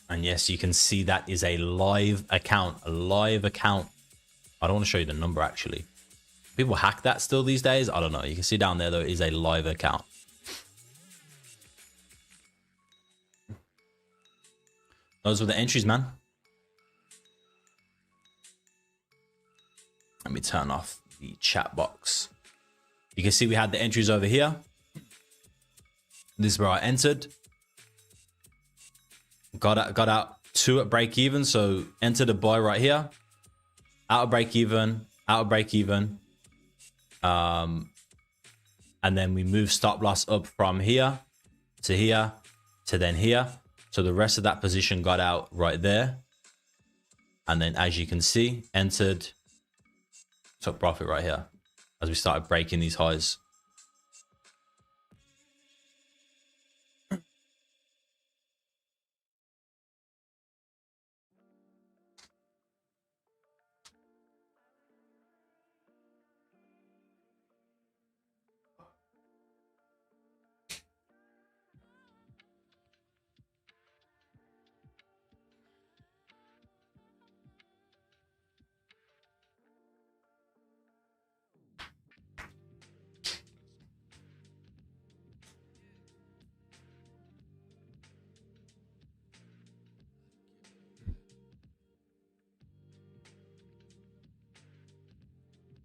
And yes, you can see that is a live account, I don't want to show you the number actually. People hack that still these days. I don't know. You can see down there though, it is a live account. Those were the entries, man. Let me turn off the chat box. You can see we had the entries over here. This is where I entered. got out 2 at break even. So enter the buy right here, out of break even, out of break even. And then we move stop loss up from here to then here. So the rest of that position got out right there. And then as you can see, entered, took profit right here as we started breaking these highs.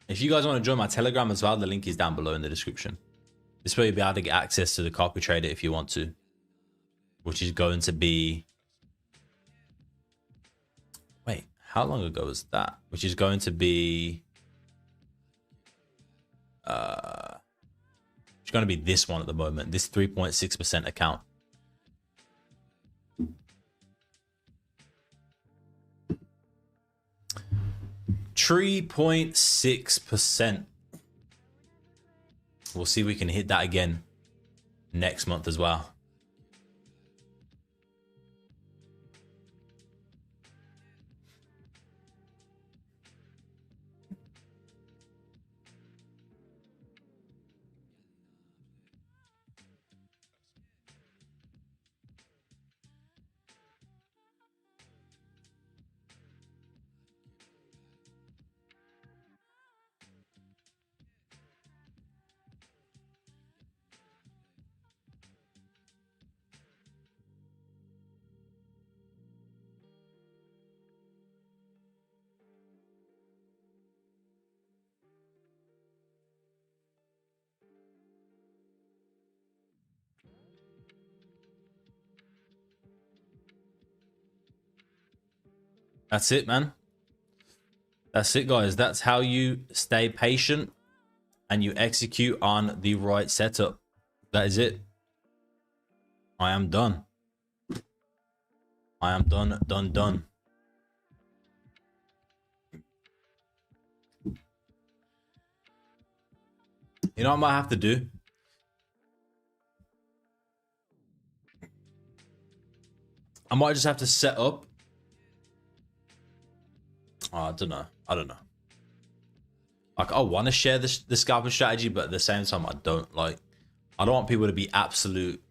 If you guys want to join my Telegram as well, the link is down below in the description. This way you'll be able to get access to the copy trader if you want to, which is going to be, wait, how long ago was that? Which is going to be, it's going to be this one at the moment, this 3.6% account. .6%. We'll see if we can hit that again next month as well. That's it, man. That's it, guys. That's how you stay patient and you execute on the right setup. That is it. I am done. I am done. You know what I might have to do? I might just have to set up. Oh, I don't know. Like, I want to share the scalping strategy, but at the same time, I don't want people to be absolute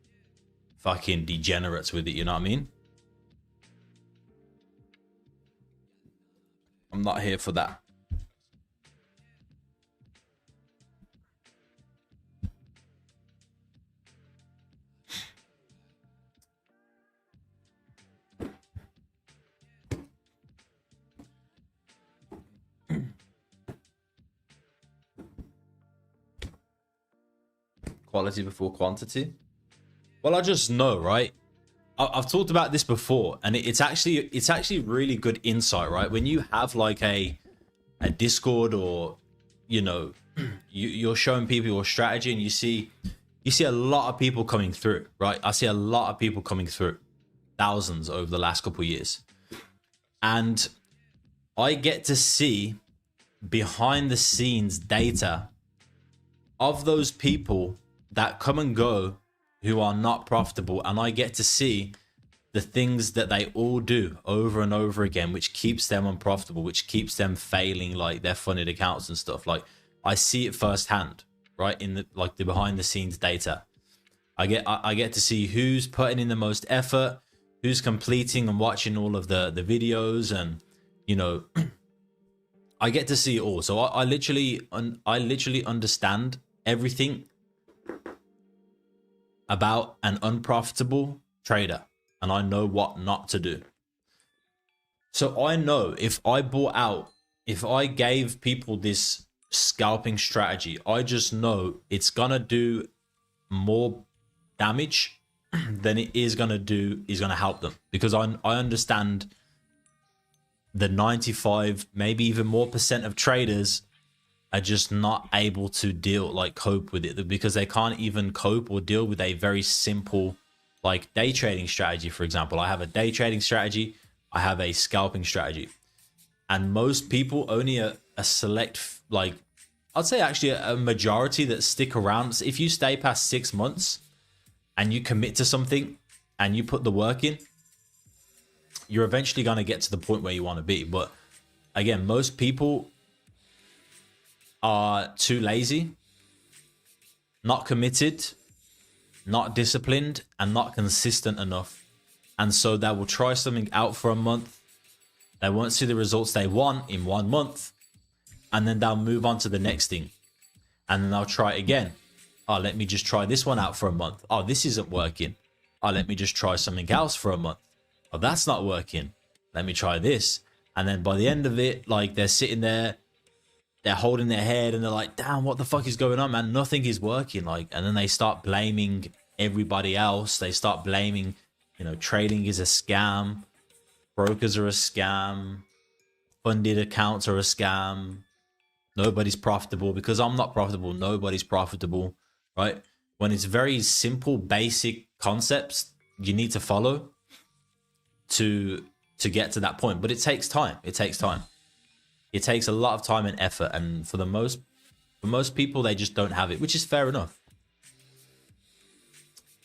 fucking degenerates with it. You know what I mean? I'm not here for that. Quality before quantity. Well, I just know, right? I've talked about this before, and it's actually really good insight, right? When you have like a Discord, or you know, you're showing people your strategy, and you see a lot of people coming through, right? I see a lot of people coming through, thousands over the last couple of years, and I get to see behind the scenes data of those people that come and go who are not profitable, and I get to see the things that they all do over and over again, which keeps them unprofitable, which keeps them failing like their funded accounts and stuff. Like, I see it firsthand, right? In the the behind the scenes data. I get to see who's putting in the most effort, who's completing and watching all of the videos, and you know, I get to see it all. So I literally understand everything about an unprofitable trader, and I know what not to do. So I know if I gave people this scalping strategy, I just know it's gonna do more damage then it is going to help them, because I understand the 95, maybe even more percent of traders are just not able to cope with it, because they can't even cope or deal with a very simple like day trading strategy. For example, I have a day trading strategy, I have a scalping strategy, and most people, only a select, like I'd say actually a majority that stick around. If you stay past 6 months and you commit to something and you put the work in, you're eventually going to get to the point where you want to be. But again, most people are too lazy, not committed, not disciplined, and not consistent enough. And so they will try something out for a month. They won't see the results they want in 1 month. And then they'll move on to the next thing. And then they'll try it again. Oh, let me just try this one out for a month. Oh, this isn't working. Oh, let me just try something else for a month. Oh, that's not working. Let me try this. And then by the end of it, like, they're sitting there, they're holding their head and they're like, damn, what the fuck is going on, man? Nothing is working. Like, and then they start blaming everybody else. They start blaming, you know, trading is a scam. Brokers are a scam. Funded accounts are a scam. Nobody's profitable. Because I'm not profitable, nobody's profitable, right? When it's very simple, basic concepts you need to follow to get to that point. But it takes time. It takes time. It takes a lot of time and effort. And for most people, they just don't have it, which is fair enough.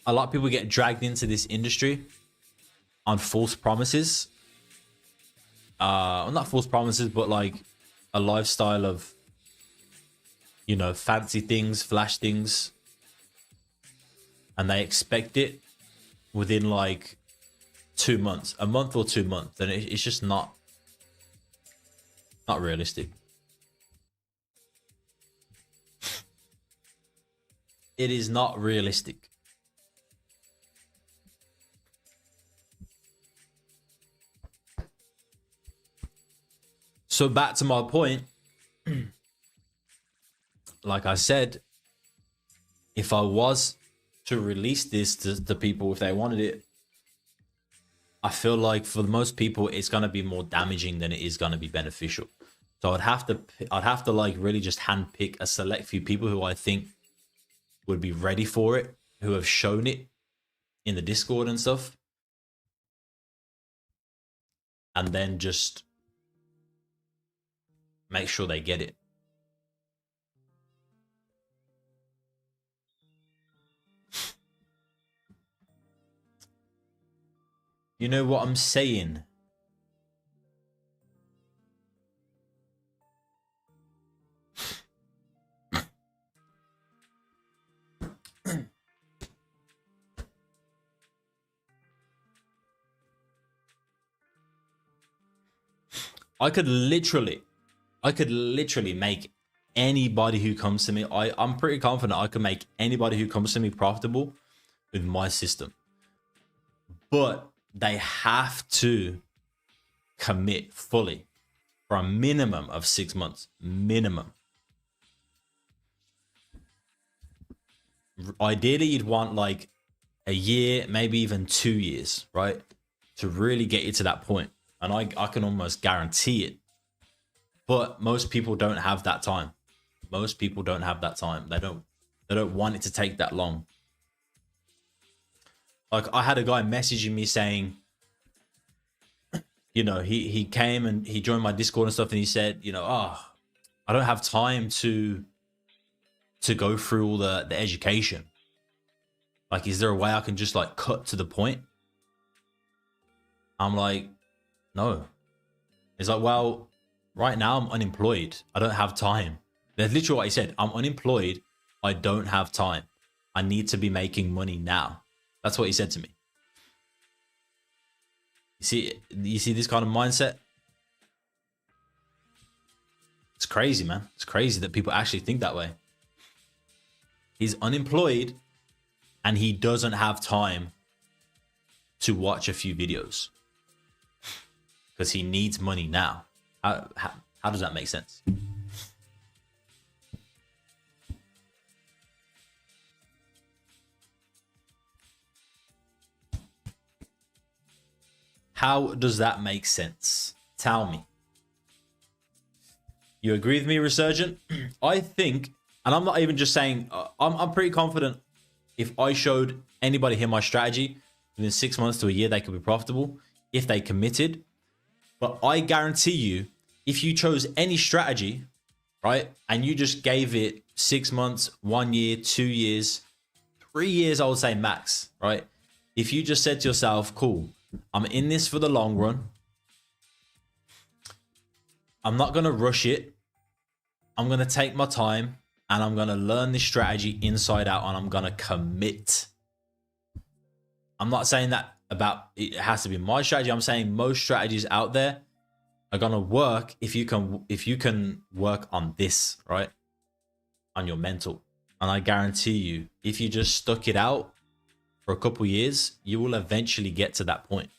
A lot of people get dragged into this industry on false promises. Well, not false promises, but like a lifestyle of, you know, fancy things, flash things. And they expect it within like 2 months, a month or 2 months. And it's just not realistic. It is not realistic. So back to my point, like I said, if I was to release this to people if they wanted it, I feel like for most people it's going to be more damaging than it is going to be beneficial. So I'd have to like really just handpick a select few people who I think would be ready for it, who have shown it in the Discord and stuff, and then just make sure they get it. You know what I'm saying? I could literally make anybody who comes to me, I'm pretty confident I could make anybody who comes to me profitable with my system. But they have to commit fully for a minimum of 6 months. Minimum. Ideally, you'd want like a year, maybe even 2 years, right? To really get you to that point. And I can almost guarantee it. But most people don't have that time. Most people don't have that time. They don't want it to take that long. Like, I had a guy messaging me saying, you know, he came and he joined my Discord and stuff, and he said, you know, I don't have time to go through all the education. Like, is there a way I can just like cut to the point? I'm like, no. He's like, well, right now I'm unemployed. I don't have time. That's literally what he said. I'm unemployed. I don't have time. I need to be making money now. That's what he said to me. You see this kind of mindset? It's crazy, man. It's crazy that people actually think that way. He's unemployed and he doesn't have time to watch a few videos because he needs money now. How does that make sense? How does that make sense? Tell me. You agree with me, Resurgent? I think, and I'm not even just saying, I'm pretty confident if I showed anybody here my strategy, within 6 months to a year, they could be profitable if they committed. But I guarantee you, if you chose any strategy, right, and you just gave it 6 months, 1 year, 2 years, 3 years, I would say max, right? If you just said to yourself, cool, I'm in this for the long run. I'm not going to rush it. I'm going to take my time and I'm going to learn this strategy inside out and I'm going to commit. I'm not saying that about it has to be my strategy. I'm saying most strategies out there are going to work if you can work on this, right? On your mental. And I guarantee you, if you just stuck it out for a couple years, you will eventually get to that point.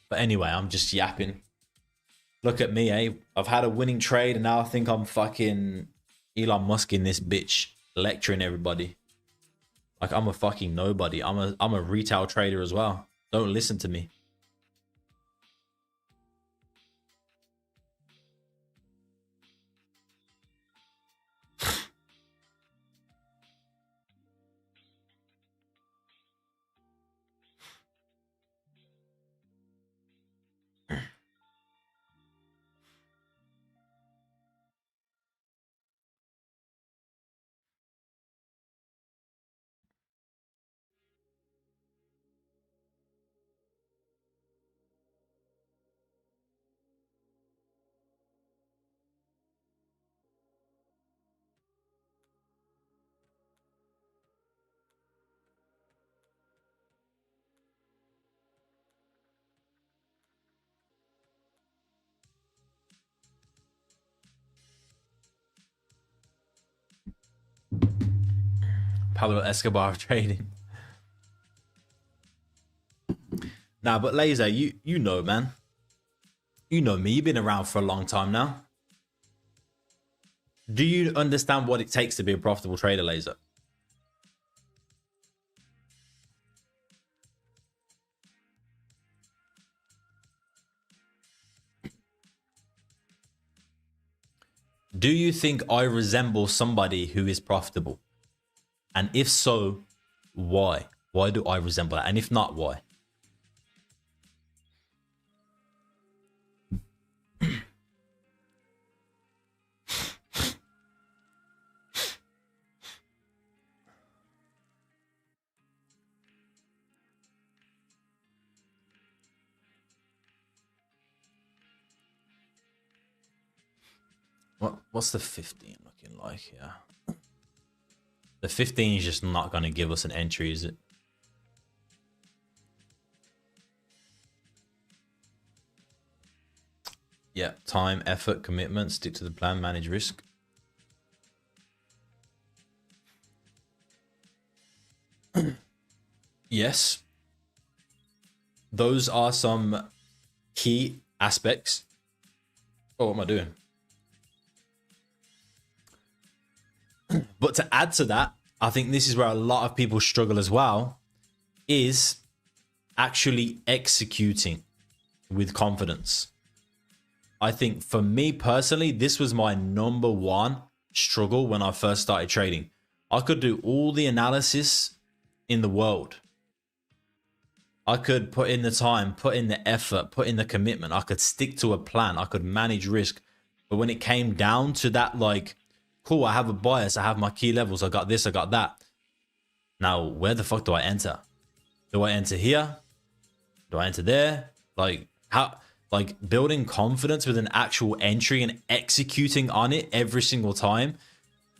But anyway, I'm just yapping. Look at me, eh? I've had a winning trade and now I think I'm fucking Elon Musk in this bitch, lecturing everybody. Like I'm a fucking nobody. I'm a retail trader as well. Don't listen to me. Pablo Escobar of trading. Nah, but Laser, you know, man. You know me. You've been around for a long time now. Do you understand what it takes to be a profitable trader, Laser? Do you think I resemble somebody who is profitable? And if so, why? Why do I resemble that? And if not, why? What's the 15 looking like here? The 15 is just not going to give us an entry, is it? Yeah, time, effort, commitment, stick to the plan, manage risk. Yes. Those are some key aspects. Oh, what am I doing? But to add to that, I think this is where a lot of people struggle as well, is actually executing with confidence. I think for me personally, this was my number one struggle when I first started trading. I could do all the analysis in the world. I could put in the time, put in the effort, put in the commitment. I could stick to a plan. I could manage risk. But when it came down to that, like, cool, I have a bias, I have my key levels, I got this, I got that. Now, where the fuck do I enter? Do I enter here? Do I enter there? Like, how, like building confidence with an actual entry and executing on it every single time,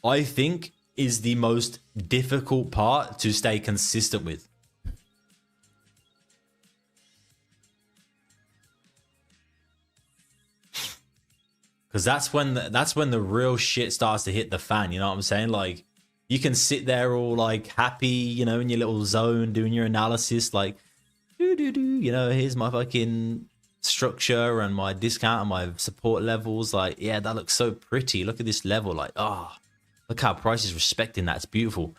I think is the most difficult part to stay consistent with. Because that's when the real shit starts to hit the fan. You know what I'm saying? Like, you can sit there all like happy, you know, in your little zone doing your analysis, like, you know, here's my fucking structure and my discount and my support levels. Like, yeah, that looks so pretty. Look at this level. Like, ah, oh, Look how price is respecting that. It's beautiful.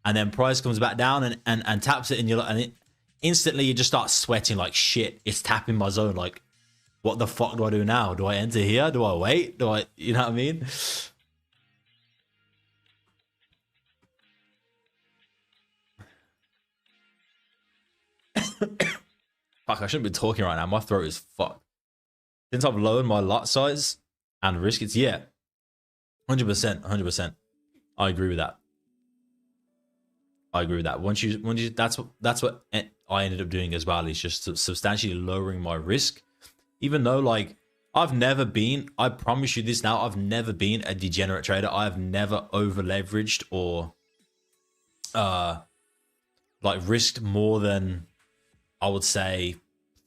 And then price comes back down and taps it, and you're like, and instantly you just start sweating like shit. It's tapping my zone. Like, what the fuck do I do now? Do I enter here? Do I wait? Do I, you know what I mean? Fuck, I shouldn't be talking right now. My throat is fucked. Since I've lowered my lot size and risk, it's, yeah, 100%, 100%. I agree with that. I agree with that. Once you, that's what I ended up doing as well. Is just substantially lowering my risk, even though like I've never been. I promise you this now. I've never been a degenerate trader. I have never over leveraged or like risked more than, I would say,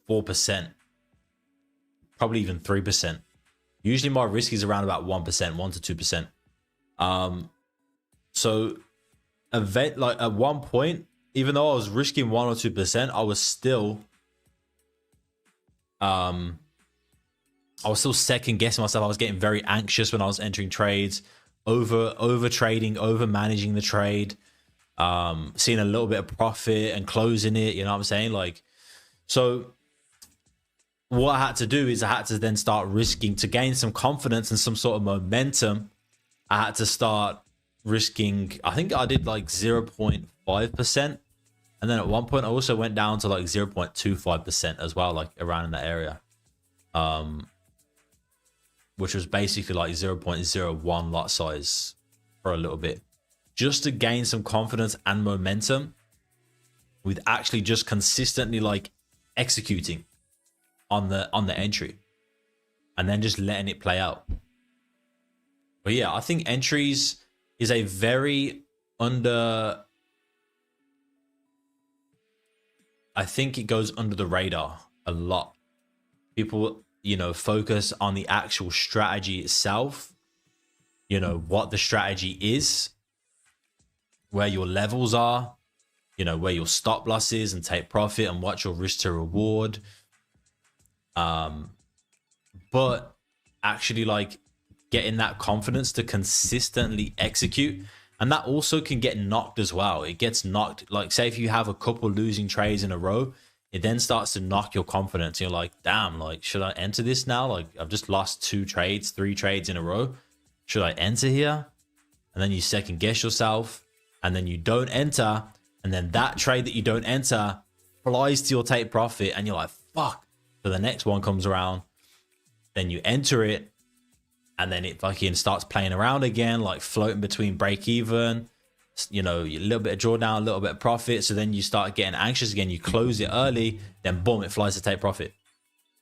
4%, probably even 3%. Usually my risk is around about 1%, 1 to 2%. So event like at one point, even though I was risking 1 or 2%, I was still second guessing myself. I was getting very anxious when I was entering trades, over trading, over managing the trade, seeing a little bit of profit and closing it, you know what I'm saying? Like, so what I had to do is I had to then start risking to gain some confidence and some sort of momentum. I had to start risking, I think I did like 0.5%. And then at one point I also went down to like 0.25% as well, like around in that area. Which was basically like 0.01 lot size for a little bit, just to gain some confidence and momentum with actually just consistently like executing on the entry and then just letting it play out. But yeah, I think entries is a very I think it goes under the radar a lot. People, you know, focus on the actual strategy itself, you know, what the strategy is, where your levels are, you know, where your stop loss is and take profit and what's your risk to reward. But actually like getting that confidence to consistently execute, and that also can get knocked as well. It gets knocked, like say if you have a couple losing trades in a row, it then starts to knock your confidence. You're like, damn, like, should I enter this now? Like, I've just lost 3 trades in a row. Should I enter here? And then you second guess yourself, and then you don't enter, and then that trade that you don't enter flies to your take profit, and you're like, fuck. So the next one comes around, then you enter it, and then it fucking starts playing around again, like floating between break even, you know, a little bit of drawdown, a little bit of profit. So then you start getting anxious again. You close it early, then boom, it flies to take profit.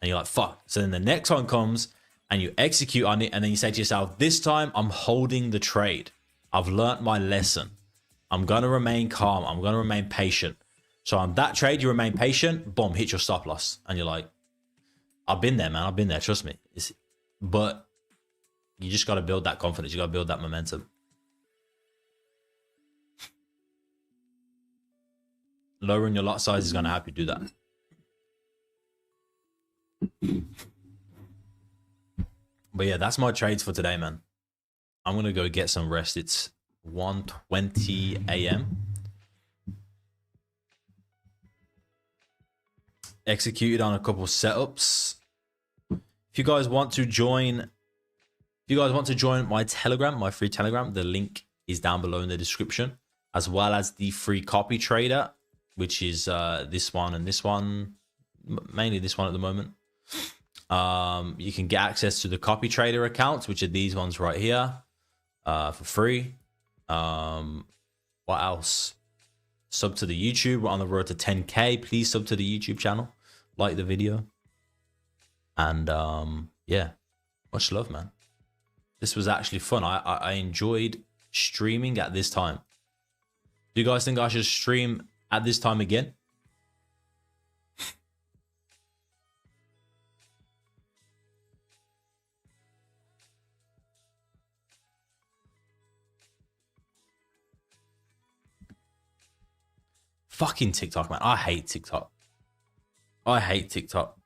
And you're like, fuck. So then the next one comes and you execute on it. And then you say to yourself, this time I'm holding the trade. I've learnt my lesson. I'm going to remain calm. I'm going to remain patient. So on that trade, you remain patient, boom, hit your stop loss. And you're like, I've been there, man. I've been there. Trust me. But you just got to build that confidence. You got to build that momentum. Lowering your lot size is going to help you do that. But yeah, that's my trades for today, man. I'm going to go get some rest. It's 1:20 a.m. Executed on a couple setups. If you guys want to join my Telegram, my free Telegram, the link is down below in the description, as well as the free copy trader, which is this one and this one, mainly this one at the moment. You can get access to the copy trader accounts, which are these ones right here, for free. What else? Sub to the YouTube. We're on the road to 10K. Please sub to the YouTube channel, like the video, and yeah, much love, man. This was actually fun. I enjoyed streaming at this time. Do you guys think I should stream at this time again? Fucking TikTok, man. I hate TikTok. I hate TikTok.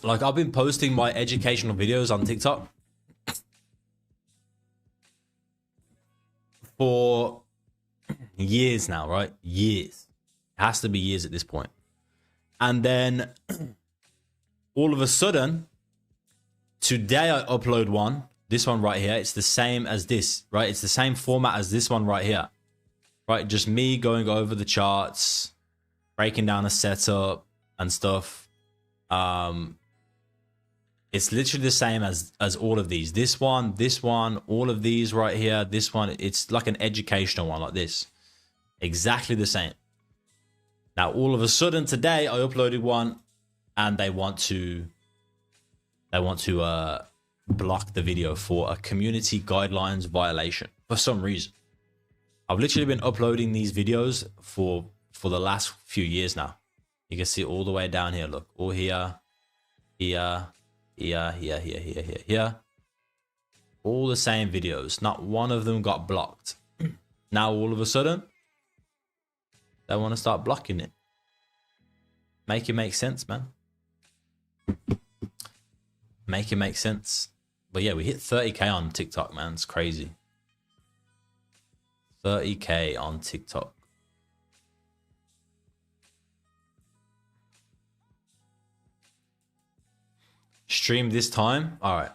Like, I've been posting my educational videos on TikTok for years now, right? Years. It has to be years at this point. And then all of a sudden, today I upload one. This one right here. It's the same as this, right? It's the same format as this one right here. Right? Just me going over the charts, breaking down a setup and stuff. It's literally the same as all of these. This one, all of these right here, this one. It's like an educational one like this. Exactly the same. Now, all of a sudden today, I uploaded one and they want to block the video for a community guidelines violation for some reason. I've literally been uploading these videos for the last few years now. You can see all the way down here. Look, all here, here, here, here, here, here, here, here. All the same videos. Not one of them got blocked. Now all of a sudden, they want to start blocking it. Make it make sense, man. Make it make sense. But yeah, we hit 30K on TikTok, man. It's crazy. 30K on TikTok. Stream this time? All right.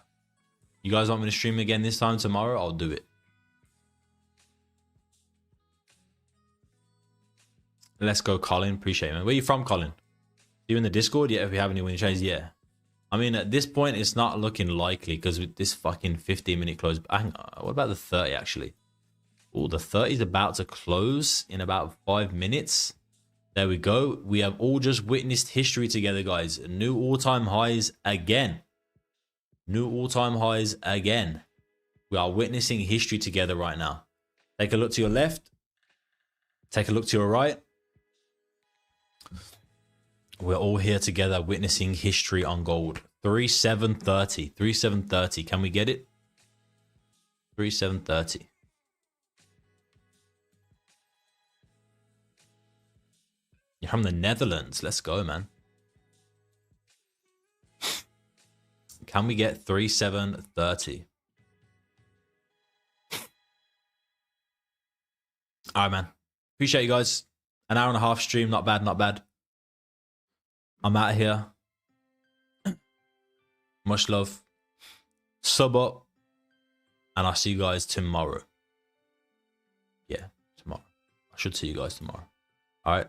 You guys want me to stream again this time tomorrow? I'll do it. Let's go, Colin. Appreciate it, man. Where you from, Colin? You in the Discord? Yeah, if we have any winning trades, yeah. I mean, at this point, it's not looking likely because with this fucking 15-minute close. What about the 30, actually? Oh, the 30 is about to close in about 5 minutes. There we go. We have all just witnessed history together, guys. New all-time highs again. New all-time highs again. We are witnessing history together right now. Take a look to your left. Take a look to your right. We're all here together witnessing history on gold. 3730. 3730. Can we get it? 3730. You're from the Netherlands. Let's go, man. Can we get 3730? All right, man. Appreciate you guys. An hour and a half stream. Not bad, not bad. I'm out of here. Much love. Sub up. And I'll see you guys tomorrow. Yeah, tomorrow. I should see you guys tomorrow. All right.